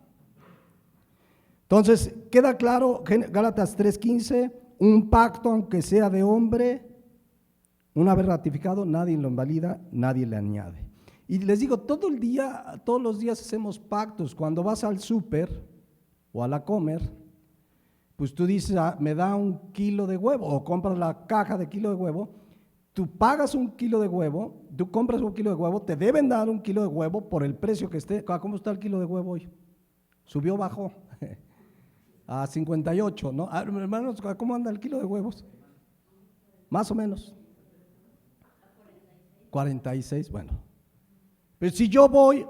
Entonces, queda claro, Gálatas 3:15, un pacto aunque sea de hombre, una vez ratificado, nadie lo invalida, nadie le añade. Y les digo, todos los días hacemos pactos. Cuando vas al súper o a la comer, pues tú dices, me da 1 kilo de huevo, o compras la caja de kilo de huevo, tú pagas 1 kilo de huevo, tú compras 1 kilo de huevo, te deben dar 1 kilo de huevo por el precio que esté. ¿Cómo está el kilo de huevo hoy? ¿Subió o bajó? A 58, ¿no? Hermanos, ¿cómo anda el kilo de huevos? Más o menos. 46, bueno. Pero si yo voy,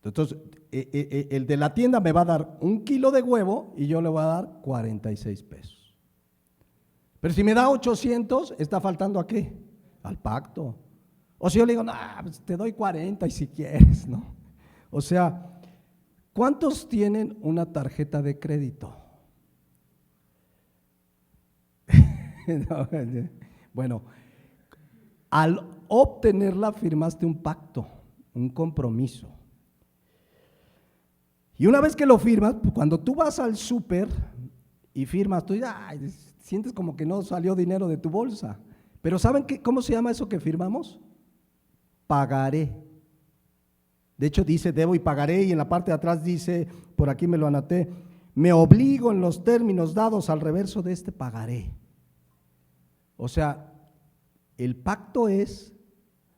entonces el de la tienda me va a dar 1 kilo de huevo y yo le voy a dar 46 pesos. Pero si me da 800, ¿está faltando a qué? Al pacto. O si yo le digo, no, pues te doy 40 y si quieres, ¿no? O sea, ¿cuántos tienen una tarjeta de crédito? Bueno, al obtenerla firmaste un pacto, un compromiso. Y una vez que lo firmas, cuando tú vas al súper y firmas, tú sientes como que no salió dinero de tu bolsa. Pero ¿saben cómo se llama eso que firmamos? Pagaré. De hecho dice debo y pagaré, y en la parte de atrás dice, por aquí me lo anoté, me obligo en los términos dados al reverso de este pagaré. O sea, el pacto es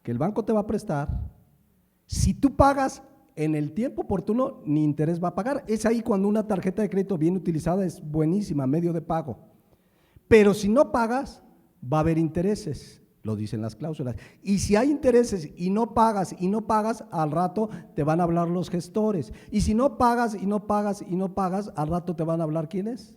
que el banco te va a prestar, si tú pagas en el tiempo oportuno, ni interés va a pagar. Es ahí cuando una tarjeta de crédito bien utilizada es buenísima, medio de pago. Pero si no pagas, va a haber intereses, lo dicen las cláusulas. Y si hay intereses y no pagas, al rato te van a hablar los gestores. Y si no pagas, al rato te van a hablar ¿quiénes?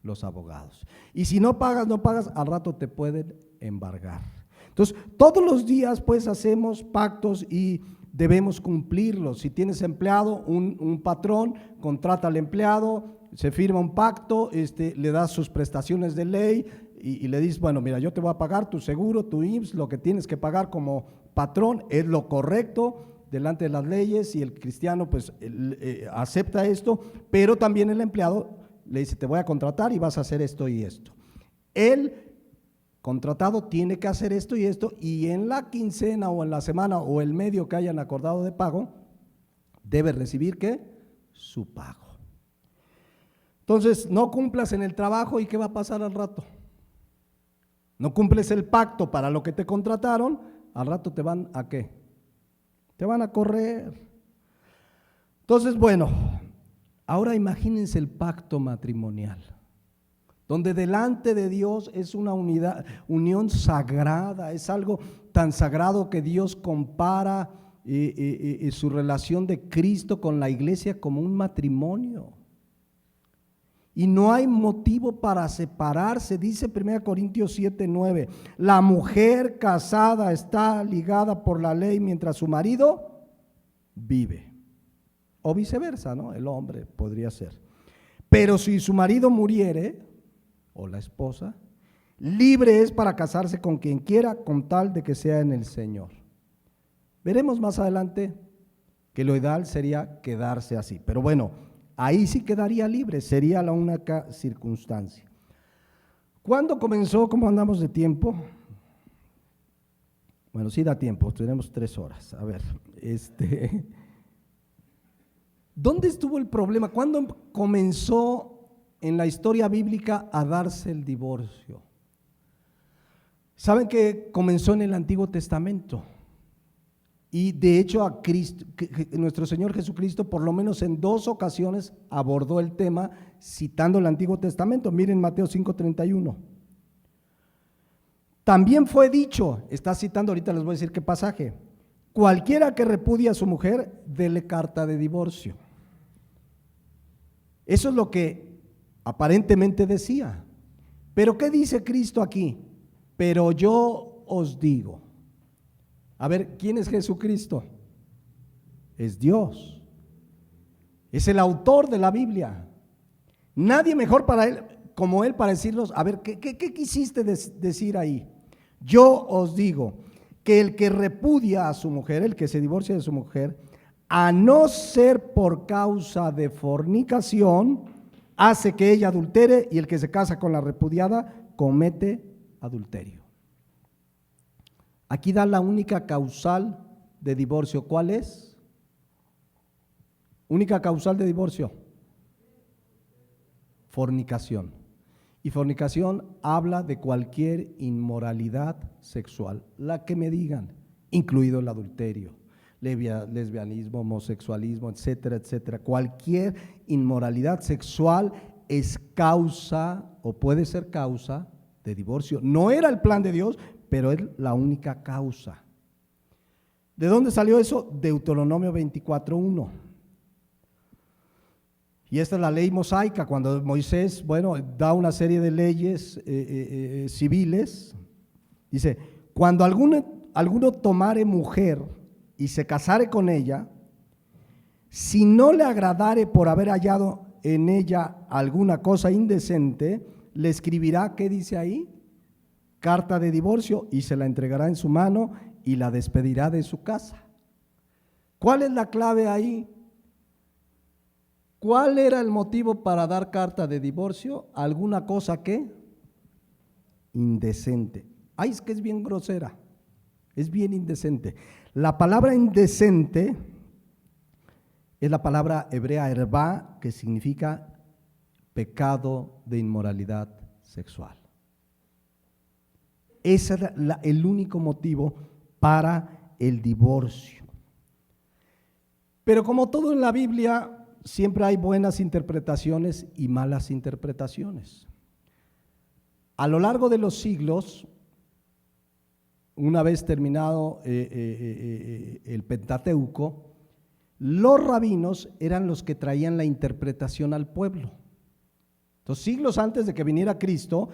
Los abogados. Y si no pagas, al rato te pueden embargar. Entonces, todos los días pues hacemos pactos y debemos cumplirlos. Si tienes empleado, un patrón contrata al empleado, se firma un pacto, le das sus prestaciones de ley y le dices, bueno, mira, yo te voy a pagar tu seguro, tu IMSS, lo que tienes que pagar como patrón es lo correcto delante de las leyes, y el cristiano pues acepta esto, pero también el empleado le dice, te voy a contratar y vas a hacer esto y esto. El contratado tiene que hacer esto y esto, y en la quincena o en la semana o el medio que hayan acordado de pago, debe recibir ¿qué? Su pago. Entonces, no cumplas en el trabajo y ¿qué va a pasar al rato? No cumples el pacto para lo que te contrataron, al rato te van ¿a qué? Te van a correr. Entonces, bueno, ahora imagínense el pacto matrimonial, donde delante de Dios es una unión sagrada, es algo tan sagrado que Dios compara su relación de Cristo con la iglesia como un matrimonio. Y no hay motivo para separarse, dice 1 Corintios 7:9, la mujer casada está ligada por la ley mientras su marido vive. O viceversa, ¿no? El hombre podría ser. Pero si su marido muriere, o la esposa, libre es para casarse con quien quiera, con tal de que sea en el Señor. Veremos más adelante que lo ideal sería quedarse así, pero bueno, ahí sí quedaría libre, sería la única circunstancia. ¿Cuándo comenzó? ¿Cómo andamos de tiempo? Bueno, sí da tiempo, tenemos 3 horas. A ver, ¿dónde estuvo el problema? ¿Cuándo comenzó en la historia bíblica a darse el divorcio? Saben que comenzó en el Antiguo Testamento, y de hecho a Cristo, nuestro Señor Jesucristo por lo menos en 2 ocasiones abordó el tema citando el Antiguo Testamento. Miren Mateo 5:31. También fue dicho, está citando, ahorita les voy a decir qué pasaje, cualquiera que repudie a su mujer, dele carta de divorcio. Eso es lo que aparentemente decía. Pero ¿qué dice Cristo aquí? Pero yo os digo. A ver, ¿quién es Jesucristo? Es Dios. Es el autor de la Biblia. Nadie mejor para él, como él, para decirnos, a ver, ¿qué quisiste decir ahí? Yo os digo que el que repudia a su mujer, el que se divorcia de su mujer, a no ser por causa de fornicación, hace que ella adultere, y el que se casa con la repudiada comete adulterio. Aquí da la única causal de divorcio. ¿Cuál es? Única causal de divorcio. Fornicación. Y fornicación habla de cualquier inmoralidad sexual, la que me digan, incluido el adulterio, lesbianismo, homosexualismo, etcétera, etcétera. Cualquier inmoralidad sexual es causa o puede ser causa de divorcio. No era el plan de Dios, pero es la única causa. ¿De dónde salió eso? Deuteronomio 24:1. Y esta es la ley mosaica, cuando Moisés, da una serie de leyes civiles. Dice, cuando alguno tomare mujer y se casare con ella, si no le agradare por haber hallado en ella alguna cosa indecente, le escribirá, ¿qué dice ahí? Carta de divorcio, y se la entregará en su mano y la despedirá de su casa. ¿Cuál es la clave ahí? ¿Cuál era el motivo para dar carta de divorcio? ¿Alguna cosa que? Indecente. Ay, es que es bien grosera, es bien indecente. La palabra indecente es la palabra hebrea herbá, que significa pecado de inmoralidad sexual. Ese era el único motivo para el divorcio. Pero como todo en la Biblia, siempre hay buenas interpretaciones y malas interpretaciones. A lo largo de los siglos, una vez terminado el Pentateuco, los rabinos eran los que traían la interpretación al pueblo. Entonces, siglos antes de que viniera Cristo,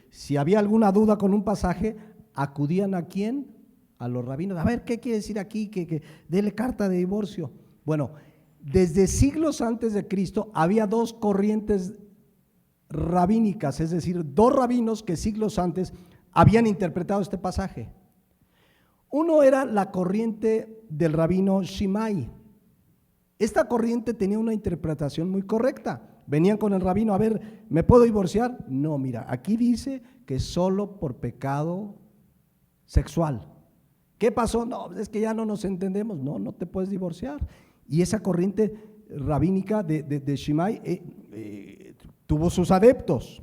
si había alguna duda con un pasaje, acudían ¿a quién? A los rabinos. A ver, ¿qué quiere decir aquí? Que dele carta de divorcio. Bueno, desde siglos antes de Cristo había dos corrientes rabínicas, es decir, dos rabinos que siglos antes habían interpretado este pasaje. Uno era la corriente del rabino Shimai. Esta corriente tenía una interpretación muy correcta. Venían con el rabino, a ver, ¿me puedo divorciar? No, mira, aquí dice que solo por pecado sexual. ¿Qué pasó? No, es que ya no nos entendemos. No, no te puedes divorciar. Y esa corriente rabínica de Shimai tuvo sus adeptos.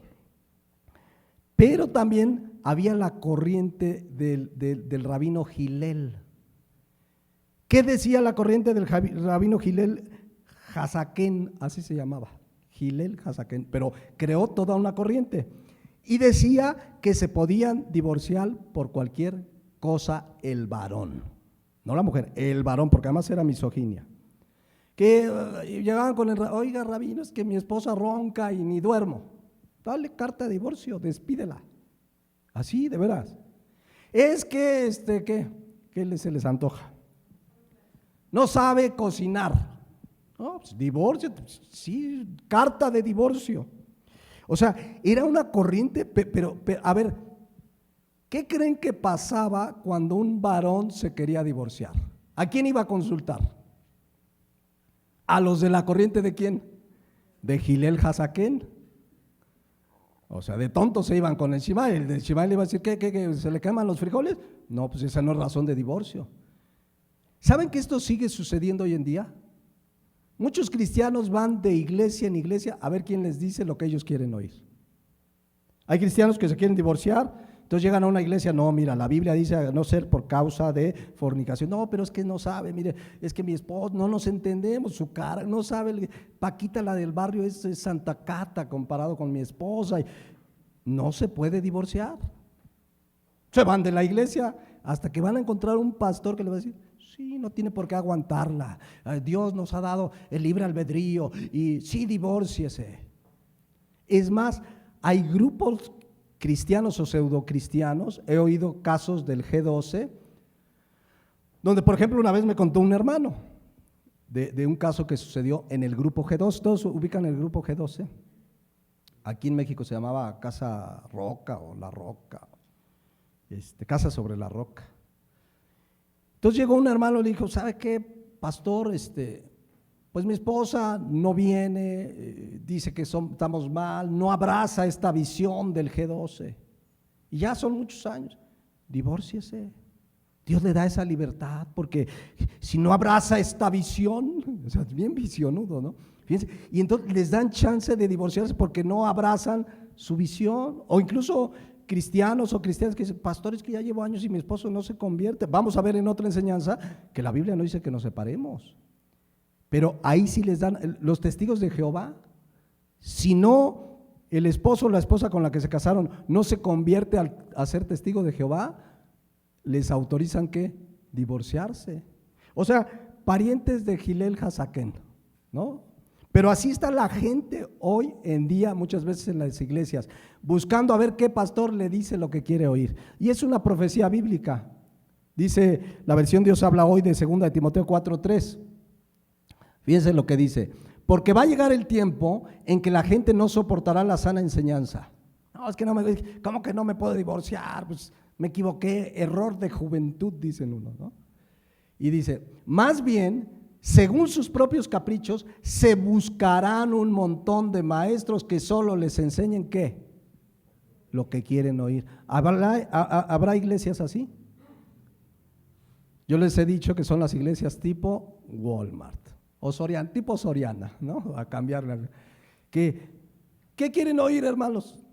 Pero también había la corriente del rabino Hillel. ¿Qué decía la corriente del rabino Hillel? Hasaken, así se llamaba, Hillel Hasaken, pero creó toda una corriente y decía que se podían divorciar por cualquier cosa el varón, no la mujer, el varón, porque además era misoginia. Que llegaban con oiga rabino, es que mi esposa ronca y ni duermo, dale carta de divorcio, despídela, así de veras. Es que ¿qué se les antoja? No sabe cocinar, no, pues divorcio, sí, carta de divorcio. O sea, era una corriente, pero a ver, ¿qué creen que pasaba cuando un varón se quería divorciar? ¿A quién iba a consultar? ¿A los de la corriente de quién? De Hillel Hasaken. O sea, de tontos se iban con el Shimai. El de Shimai le iba a decir, ¿qué, se le queman los frijoles? No, pues esa no es razón de divorcio. ¿Saben que esto sigue sucediendo hoy en día? Muchos cristianos van de iglesia en iglesia a ver quién les dice lo que ellos quieren oír. Hay cristianos que se quieren divorciar, entonces llegan a una iglesia, no, mira, la Biblia dice a no ser por causa de fornicación. No, pero es que no sabe, mire, es que mi esposo, no nos entendemos, su cara, no sabe, Paquita la del barrio es Santa Cata comparado con mi esposa, y no se puede divorciar. Se van de la iglesia hasta que van a encontrar un pastor que le va a decir, sí, no tiene por qué aguantarla, Dios nos ha dado el libre albedrío y sí, divórciese. Es más, hay grupos cristianos o pseudocristianos, he oído casos del G12, donde por ejemplo una vez me contó un hermano de un caso que sucedió en el grupo G12, todos ubican el grupo G12, aquí en México se llamaba Casa Roca o La Roca, Casa sobre la Roca. Entonces llegó un hermano y le dijo, ¿sabe qué, pastor? Pues mi esposa no viene, dice que estamos mal, no abraza esta visión del G12. Y ya son muchos años. Divórciese. Dios le da esa libertad, porque si no abraza esta visión, o sea, es bien visionudo, ¿no? Fíjense, y entonces les dan chance de divorciarse porque no abrazan su visión, o incluso cristianos o cristianas que dicen, pastores, que ya llevo años y mi esposo no se convierte. Vamos a ver en otra enseñanza que la Biblia no dice que nos separemos. Pero ahí sí les dan, los testigos de Jehová, si no el esposo o la esposa con la que se casaron no se convierte a ser testigo de Jehová, les autorizan ¿qué? Divorciarse. O sea, parientes de Hillel Hasaken, ¿no? Pero así está la gente hoy en día, muchas veces en las iglesias, buscando a ver qué pastor le dice lo que quiere oír. Y es una profecía bíblica. Dice la versión Dios habla hoy de 2 de Timoteo 4:3. Fíjense lo que dice, porque va a llegar el tiempo en que la gente no soportará la sana enseñanza. No, es que ¿cómo que no me puedo divorciar? Pues me equivoqué, error de juventud, dicen uno, ¿no? Y dice, más bien, según sus propios caprichos, se buscarán un montón de maestros que solo les enseñen ¿qué? Lo que quieren oír. ¿Habrá iglesias así? Yo les he dicho que son las iglesias tipo Walmart o Soriana, tipo Soriana, ¿no? A cambiarla. Que ¿Qué quieren oír, hermanos?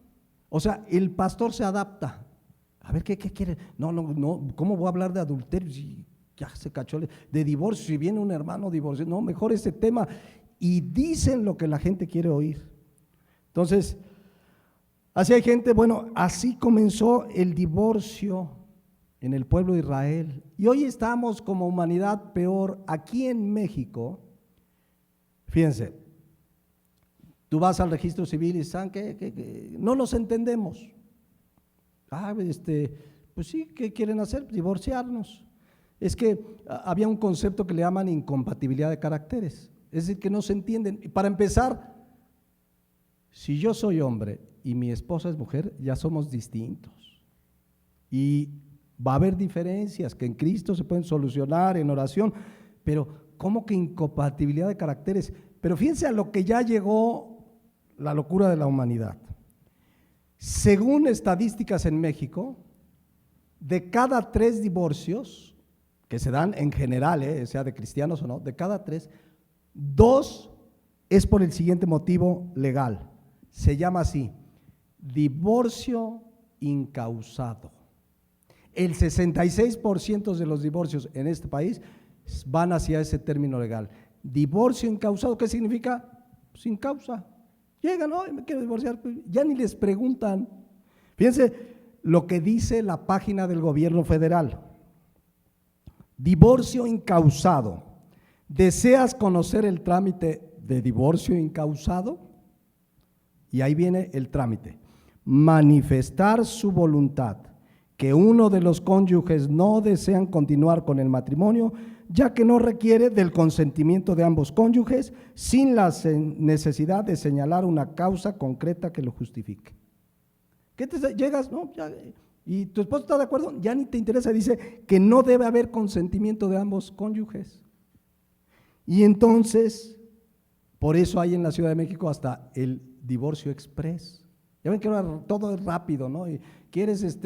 O sea, el pastor se adapta. A ver, ¿qué quiere? No, ¿cómo voy a hablar de adulterio si ya se cachó? De divorcio, si viene un hermano divorciado. No, mejor ese tema. Y dicen lo que la gente quiere oír. Entonces, así hay gente, bueno, así comenzó el divorcio en el pueblo de Israel. Y hoy estamos como humanidad peor. Aquí en México, fíjense, tú vas al registro civil y saben que no nos entendemos. Pues sí, ¿qué quieren hacer? Divorciarnos. Es que había un concepto que le llaman incompatibilidad de caracteres, es decir, que no se entienden. Y para empezar, si yo soy hombre y mi esposa es mujer, ya somos distintos. Y va a haber diferencias que en Cristo se pueden solucionar en oración, pero ¿cómo que incompatibilidad de caracteres? Pero fíjense a lo que ya llegó la locura de la humanidad. Según estadísticas en México, de cada 3 divorcios que se dan en general, sea de cristianos o no, de cada 3, 2 es por el siguiente motivo legal. Se llama así, divorcio incausado. El 66% de los divorcios en este país van hacia ese término legal. Divorcio incausado, ¿qué significa? Sin causa. Llegan, no, me quiero divorciar, ya ni les preguntan. Fíjense lo que dice la página del gobierno federal. Divorcio incausado. ¿Deseas conocer el trámite de divorcio incausado? Y ahí viene el trámite. Manifestar su voluntad, que uno de los cónyuges no desean continuar con el matrimonio, ya que no requiere del consentimiento de ambos cónyuges, sin la necesidad de señalar una causa concreta que lo justifique. ¿Qué te llegas? No, ya, y tu esposo está de acuerdo, ya ni te interesa, dice que no debe haber consentimiento de ambos cónyuges. Y entonces, por eso hay en la Ciudad de México hasta el divorcio express. Ya ven que ahora todo es rápido, ¿no? Y quieres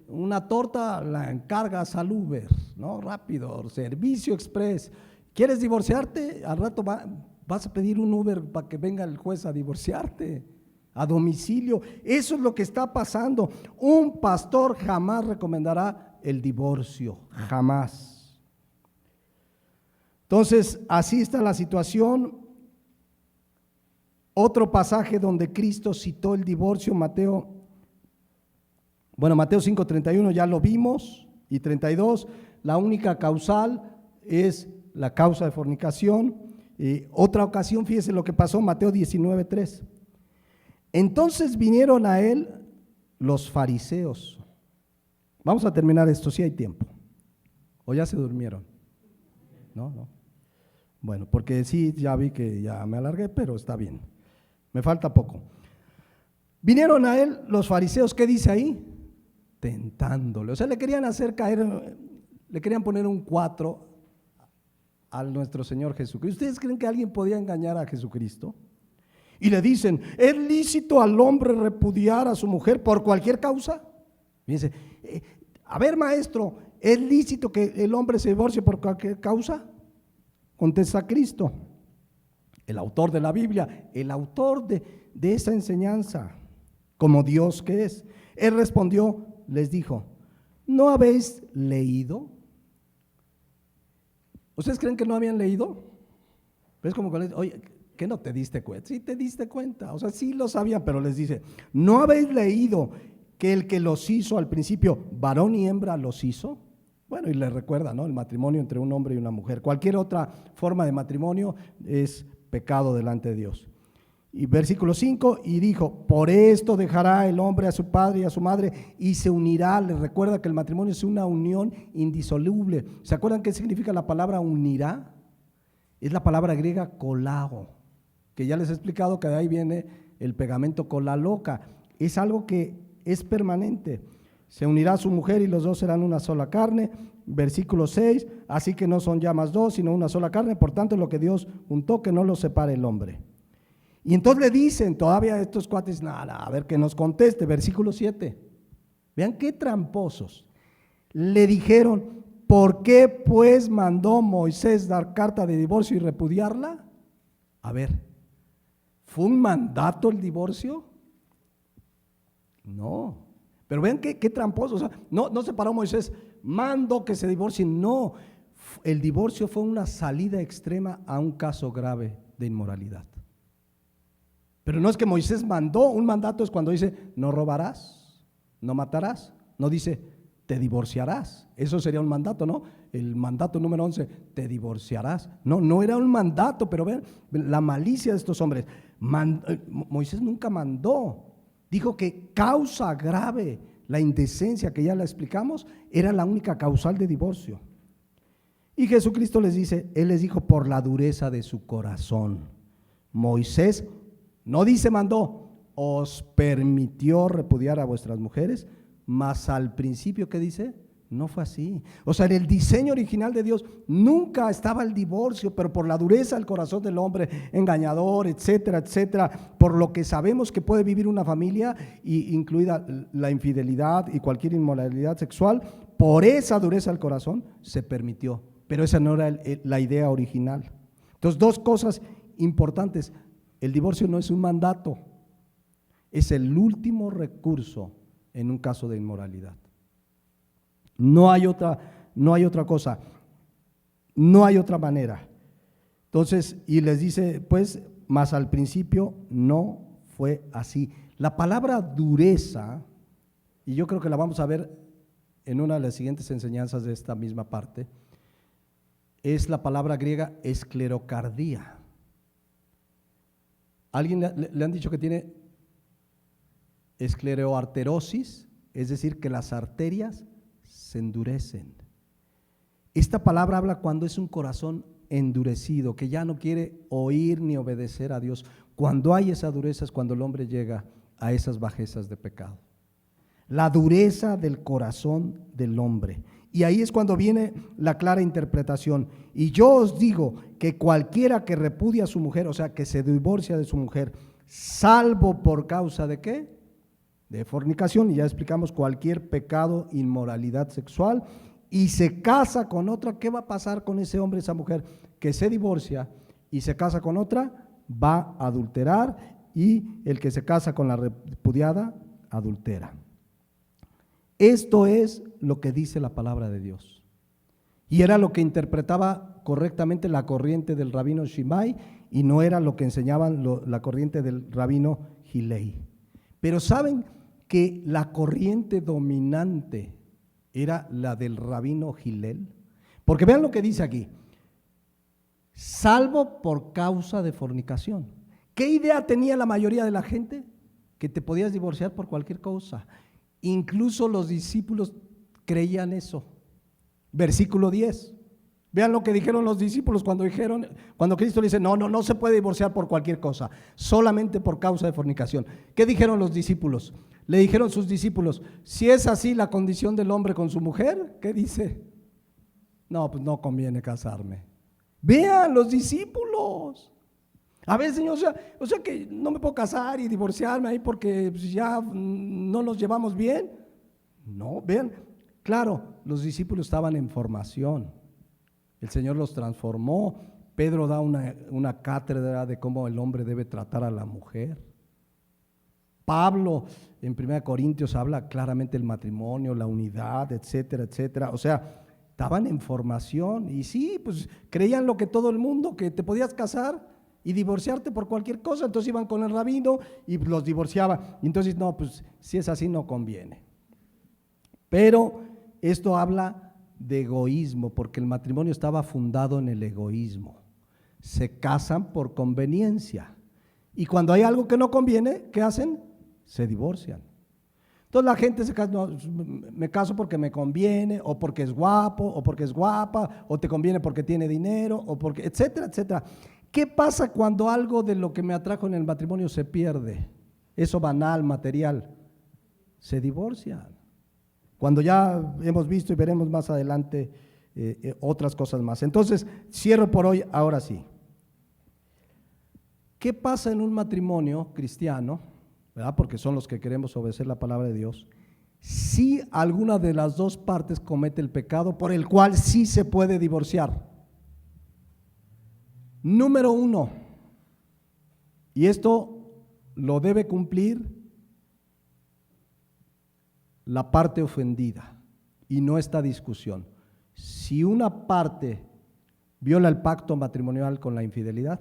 una torta, la encargas al Uber, ¿no? Rápido, servicio express. ¿Quieres divorciarte? Al rato vas a pedir un Uber para que venga el juez a divorciarte, a domicilio. Eso es lo que está pasando. Un pastor jamás recomendará el divorcio, jamás. Entonces, así está la situación. Otro pasaje donde Cristo citó el divorcio, Mateo 5:31 ya lo vimos, y 32, la única causal es la causa de fornicación. Otra ocasión, fíjese lo que pasó, Mateo 19:3. Entonces vinieron a él los fariseos. Vamos a terminar esto, si hay tiempo. ¿O ya se durmieron? No. Bueno, porque sí, ya vi que ya me alargué, pero está bien. Me falta poco. Vinieron a él los fariseos, ¿qué dice ahí? Tentándole. O sea, le querían hacer caer, le querían poner un 4 a nuestro Señor Jesucristo. ¿Ustedes creen que alguien podía engañar a Jesucristo? Y le dicen, ¿es lícito al hombre repudiar a su mujer por cualquier causa? Fíjense, a ver, maestro, ¿es lícito que el hombre se divorcie por cualquier causa? Contesta Cristo, el autor de la Biblia, el autor de esa enseñanza, como Dios que es. Él respondió, les dijo, ¿no habéis leído? ¿Ustedes creen que no habían leído? Es como que les dice, oye, ¿qué no te diste cuenta? Sí te diste cuenta, o sea, sí lo sabían, pero les dice, ¿no habéis leído que el que los hizo al principio, varón y hembra los hizo? Bueno, y les recuerda, ¿no? El matrimonio entre un hombre y una mujer. Cualquier otra forma de matrimonio es pecado delante de Dios. Y versículo 5, y dijo, por esto dejará el hombre a su padre y a su madre y se unirá. Les recuerda que el matrimonio es una unión indisoluble. ¿Se acuerdan qué significa la palabra unirá? Es la palabra griega kolao, que ya les he explicado que de ahí viene el pegamento kolaloca. Es algo que es permanente. Se unirá a su mujer y los dos serán una sola carne. Versículo 6, así que no son ya más dos, sino una sola carne. Por tanto, lo que Dios juntó, que no lo separe el hombre. Y entonces le dicen todavía estos cuates, nada, a ver que nos conteste. Versículo 7, vean qué tramposos. Le dijeron, ¿por qué pues mandó Moisés dar carta de divorcio y repudiarla? A ver, ¿Fue un mandato el divorcio? No. Pero vean qué tramposo. O sea, no se paró Moisés, mando que se divorcien. No, el divorcio fue una salida extrema a un caso grave de inmoralidad. Pero no es que Moisés mandó, un mandato es cuando dice, no robarás, no matarás. No dice, te divorciarás. Eso sería un mandato, ¿no? El mandato número 11, te divorciarás. No era un mandato, pero vean la malicia de estos hombres. Moisés nunca mandó. Dijo que causa grave, la indecencia que ya la explicamos, era la única causal de divorcio. Y Jesucristo les dice, Él les dijo por la dureza de su corazón. Moisés no dice mandó, os permitió repudiar a vuestras mujeres, mas al principio, ¿qué dice? No fue así. O sea, en el diseño original de Dios nunca estaba el divorcio, pero por la dureza del corazón del hombre, engañador, etcétera, etcétera, por lo que sabemos que puede vivir una familia, incluida la infidelidad y cualquier inmoralidad sexual, por esa dureza del corazón se permitió, pero esa no era la idea original. Entonces, dos cosas importantes: el divorcio no es un mandato, es el último recurso en un caso de inmoralidad. No hay otra cosa, no hay otra manera. Entonces, y les dice, pues, mas al principio no fue así. La palabra dureza, y yo creo que la vamos a ver en una de las siguientes enseñanzas de esta misma parte, es la palabra griega esclerocardía. ¿Alguien le han dicho que tiene escleroarterosis? Es decir, que las arterias se endurecen. Esta palabra habla cuando es un corazón endurecido, que ya no quiere oír ni obedecer a Dios. Cuando hay esa dureza es cuando el hombre llega a esas bajezas de pecado. La dureza del corazón del hombre. Y ahí es cuando viene la clara interpretación. Y yo os digo que cualquiera que repudia a su mujer, o sea, que se divorcia de su mujer, salvo por causa de ¿qué? De fornicación, y ya explicamos cualquier pecado, inmoralidad sexual, y se casa con otra, ¿qué va a pasar con ese hombre, esa mujer que se divorcia y se casa con otra? Va a adulterar, y el que se casa con la repudiada, adultera. Esto es lo que dice la palabra de Dios. Y era lo que interpretaba correctamente la corriente del rabino Shammai, y no era lo que enseñaban la corriente del rabino Hillel. Pero ¿saben que la corriente dominante era la del rabino Hillel? Porque vean lo que dice aquí: salvo por causa de fornicación. ¿Qué idea tenía la mayoría de la gente? Que te podías divorciar por cualquier cosa. Incluso los discípulos creían eso. Versículo 10. Vean lo que dijeron los discípulos cuando Cristo le dice, no se puede divorciar por cualquier cosa, solamente por causa de fornicación. ¿Qué dijeron los discípulos? Le dijeron sus discípulos, si es así la condición del hombre con su mujer, ¿qué dice? No, pues no conviene casarme. Vean los discípulos. A ver, Señor, o sea que no me puedo casar y divorciarme ahí porque ya no nos llevamos bien. No, vean, claro, los discípulos estaban en formación. El Señor los transformó. Pedro da una cátedra de cómo el hombre debe tratar a la mujer. Pablo en 1 Corintios habla claramente del matrimonio, la unidad, etcétera, etcétera. O sea, estaban en formación y sí, pues creían lo que todo el mundo, que te podías casar y divorciarte por cualquier cosa. Entonces iban con el rabino y los divorciaba. Y entonces, no, pues si es así no conviene. Pero esto habla de egoísmo, porque el matrimonio estaba fundado en el egoísmo. Se casan por conveniencia, y cuando hay algo que no conviene, ¿qué hacen? Se divorcian. Entonces la gente se casa, no, me caso porque me conviene, o porque es guapo, o porque es guapa, o te conviene porque tiene dinero, o porque, etcétera, etcétera. ¿Qué pasa cuando algo de lo que me atrajo en el matrimonio se pierde? Eso banal, material. Se divorcian. Cuando ya hemos visto y veremos más adelante otras cosas más. Entonces, cierro por hoy, ahora sí. ¿Qué pasa en un matrimonio cristiano, ¿verdad? Porque son los que queremos obedecer la palabra de Dios, si alguna de las dos partes comete el pecado por el cual sí se puede divorciar? Número 1, Y esto lo debe cumplir la parte ofendida y no esta discusión. Si una parte viola el pacto matrimonial con la infidelidad,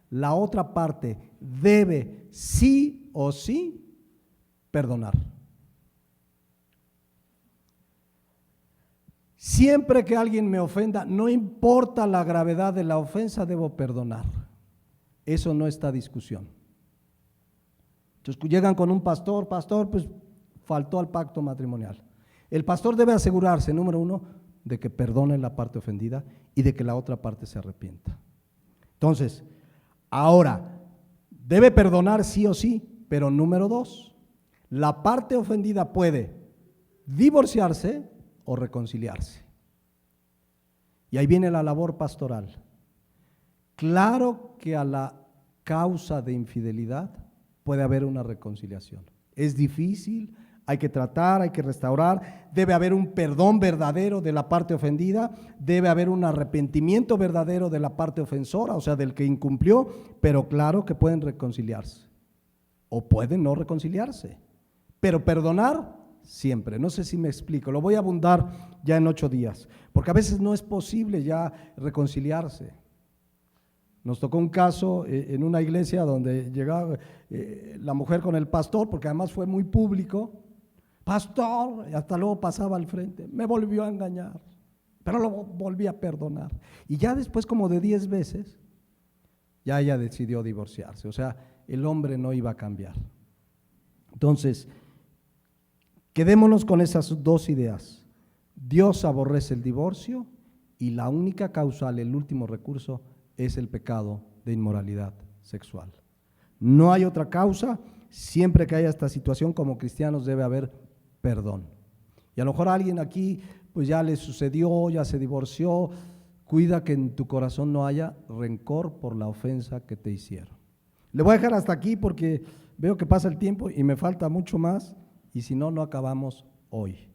la otra parte debe sí o sí perdonar. Siempre que alguien me ofenda, no importa la gravedad de la ofensa, debo perdonar. Eso no está discusión. Entonces llegan con un pastor, pues faltó al pacto matrimonial. El pastor debe asegurarse, número uno, de que perdone la parte ofendida y de que la otra parte se arrepienta. Entonces, ahora, debe perdonar sí o sí, pero número dos, la parte ofendida puede divorciarse o reconciliarse. Y ahí viene la labor pastoral. Claro que a la causa de infidelidad puede haber una reconciliación. Es difícil, hay que tratar, hay que restaurar, debe haber un perdón verdadero de la parte ofendida, debe haber un arrepentimiento verdadero de la parte ofensora, o sea, del que incumplió, pero claro que pueden reconciliarse o pueden no reconciliarse, pero perdonar siempre. No sé si me explico, lo voy a abundar ya en 8 días, porque a veces no es posible ya reconciliarse. Nos tocó un caso en una iglesia donde llegaba la mujer con el pastor, porque además fue muy público. Pastor, y hasta luego pasaba al frente, me volvió a engañar, pero lo volví a perdonar. Y ya después, como de 10 veces, ya ella decidió divorciarse. O sea, el hombre no iba a cambiar. Entonces, quedémonos con esas dos ideas. Dios aborrece el divorcio y la única causal, el último recurso, es el pecado de inmoralidad sexual. No hay otra causa. Siempre que haya esta situación, como cristianos debe haber perdón. Y a lo mejor a alguien aquí pues ya le sucedió, ya se divorció. Cuida que en tu corazón no haya rencor por la ofensa que te hicieron. Le voy a dejar hasta aquí porque veo que pasa el tiempo y me falta mucho más, y si no, no acabamos hoy.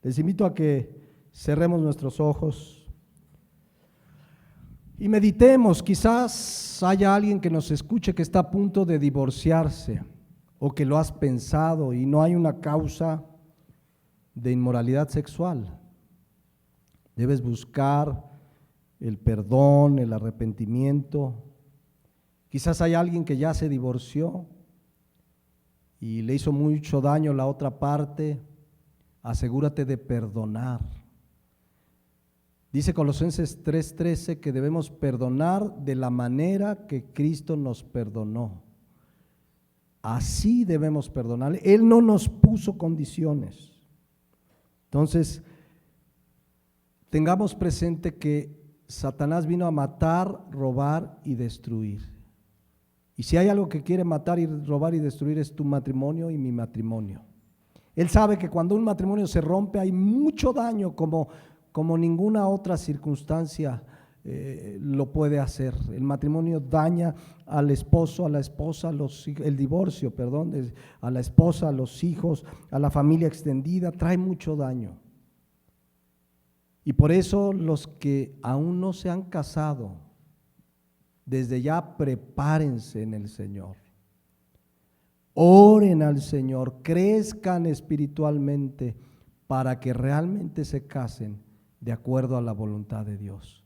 Les invito a que cerremos nuestros ojos y meditemos. Quizás haya alguien que nos escuche que está a punto de divorciarse, o que lo has pensado y no hay una causa de inmoralidad sexual. Debes buscar el perdón, el arrepentimiento. Quizás hay alguien que ya se divorció y le hizo mucho daño a la otra parte. Asegúrate de perdonar. Dice Colosenses 3:13 que debemos perdonar de la manera que Cristo nos perdonó. Así debemos perdonar. Él no nos puso condiciones. Entonces, tengamos presente que Satanás vino a matar, robar y destruir. Y si hay algo que quiere matar y robar y destruir, es tu matrimonio y mi matrimonio. Él sabe que cuando un matrimonio se rompe hay mucho daño, como ninguna otra circunstancia lo puede hacer. El matrimonio daña al esposo, a la esposa, el divorcio, a la esposa, a los hijos, a la familia extendida, trae mucho daño. Y por eso los que aún no se han casado, desde ya prepárense en el Señor. Oren al Señor, crezcan espiritualmente para que realmente se casen de acuerdo a la voluntad de Dios.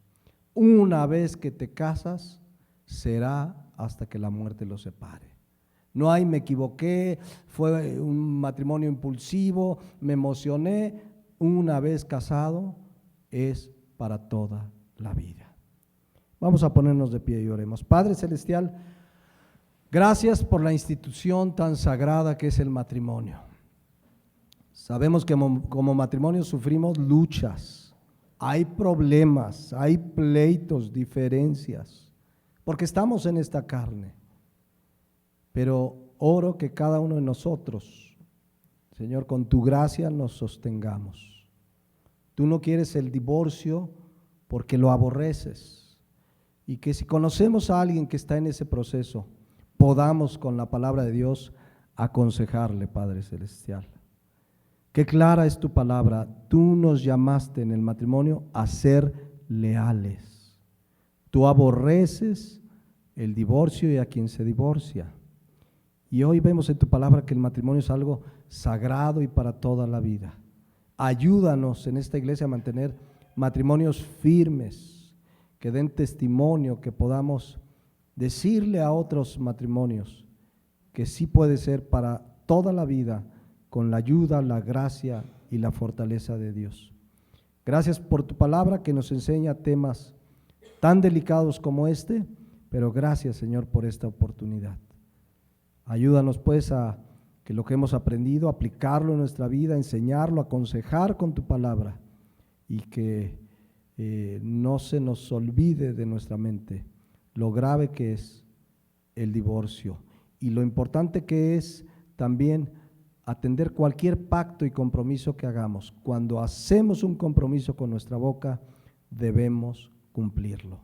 Una vez que te casas, será hasta que la muerte los separe. No hay me equivoqué, fue un matrimonio impulsivo, me emocioné. Una vez casado, es para toda la vida. Vamos a ponernos de pie y oremos. Padre Celestial, gracias por la institución tan sagrada que es el matrimonio. Sabemos que como matrimonio sufrimos luchas. Hay problemas, hay pleitos, diferencias, porque estamos en esta carne. Pero oro que cada uno de nosotros, Señor, con tu gracia nos sostengamos. Tú no quieres el divorcio porque lo aborreces. Y que si conocemos a alguien que está en ese proceso, podamos con la palabra de Dios aconsejarle, Padre Celestial. Qué clara es tu palabra. Tú nos llamaste en el matrimonio a ser leales. Tú aborreces el divorcio y a quien se divorcia. Y hoy vemos en tu palabra que el matrimonio es algo sagrado y para toda la vida. Ayúdanos en esta iglesia a mantener matrimonios firmes, que den testimonio, que podamos decirle a otros matrimonios que sí puede ser para toda la vida con la ayuda, la gracia y la fortaleza de Dios. Gracias por tu palabra que nos enseña temas tan delicados como este, pero gracias, Señor, por esta oportunidad. Ayúdanos pues a que lo que hemos aprendido, aplicarlo en nuestra vida, enseñarlo, aconsejar con tu palabra y que no se nos olvide de nuestra mente lo grave que es el divorcio y lo importante que es también atender cualquier pacto y compromiso que hagamos. Cuando hacemos un compromiso con nuestra boca, debemos cumplirlo,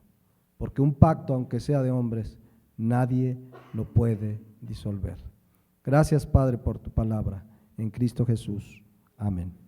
porque un pacto, aunque sea de hombres, nadie lo puede disolver. Gracias, Padre, por tu palabra. En Cristo Jesús. Amén.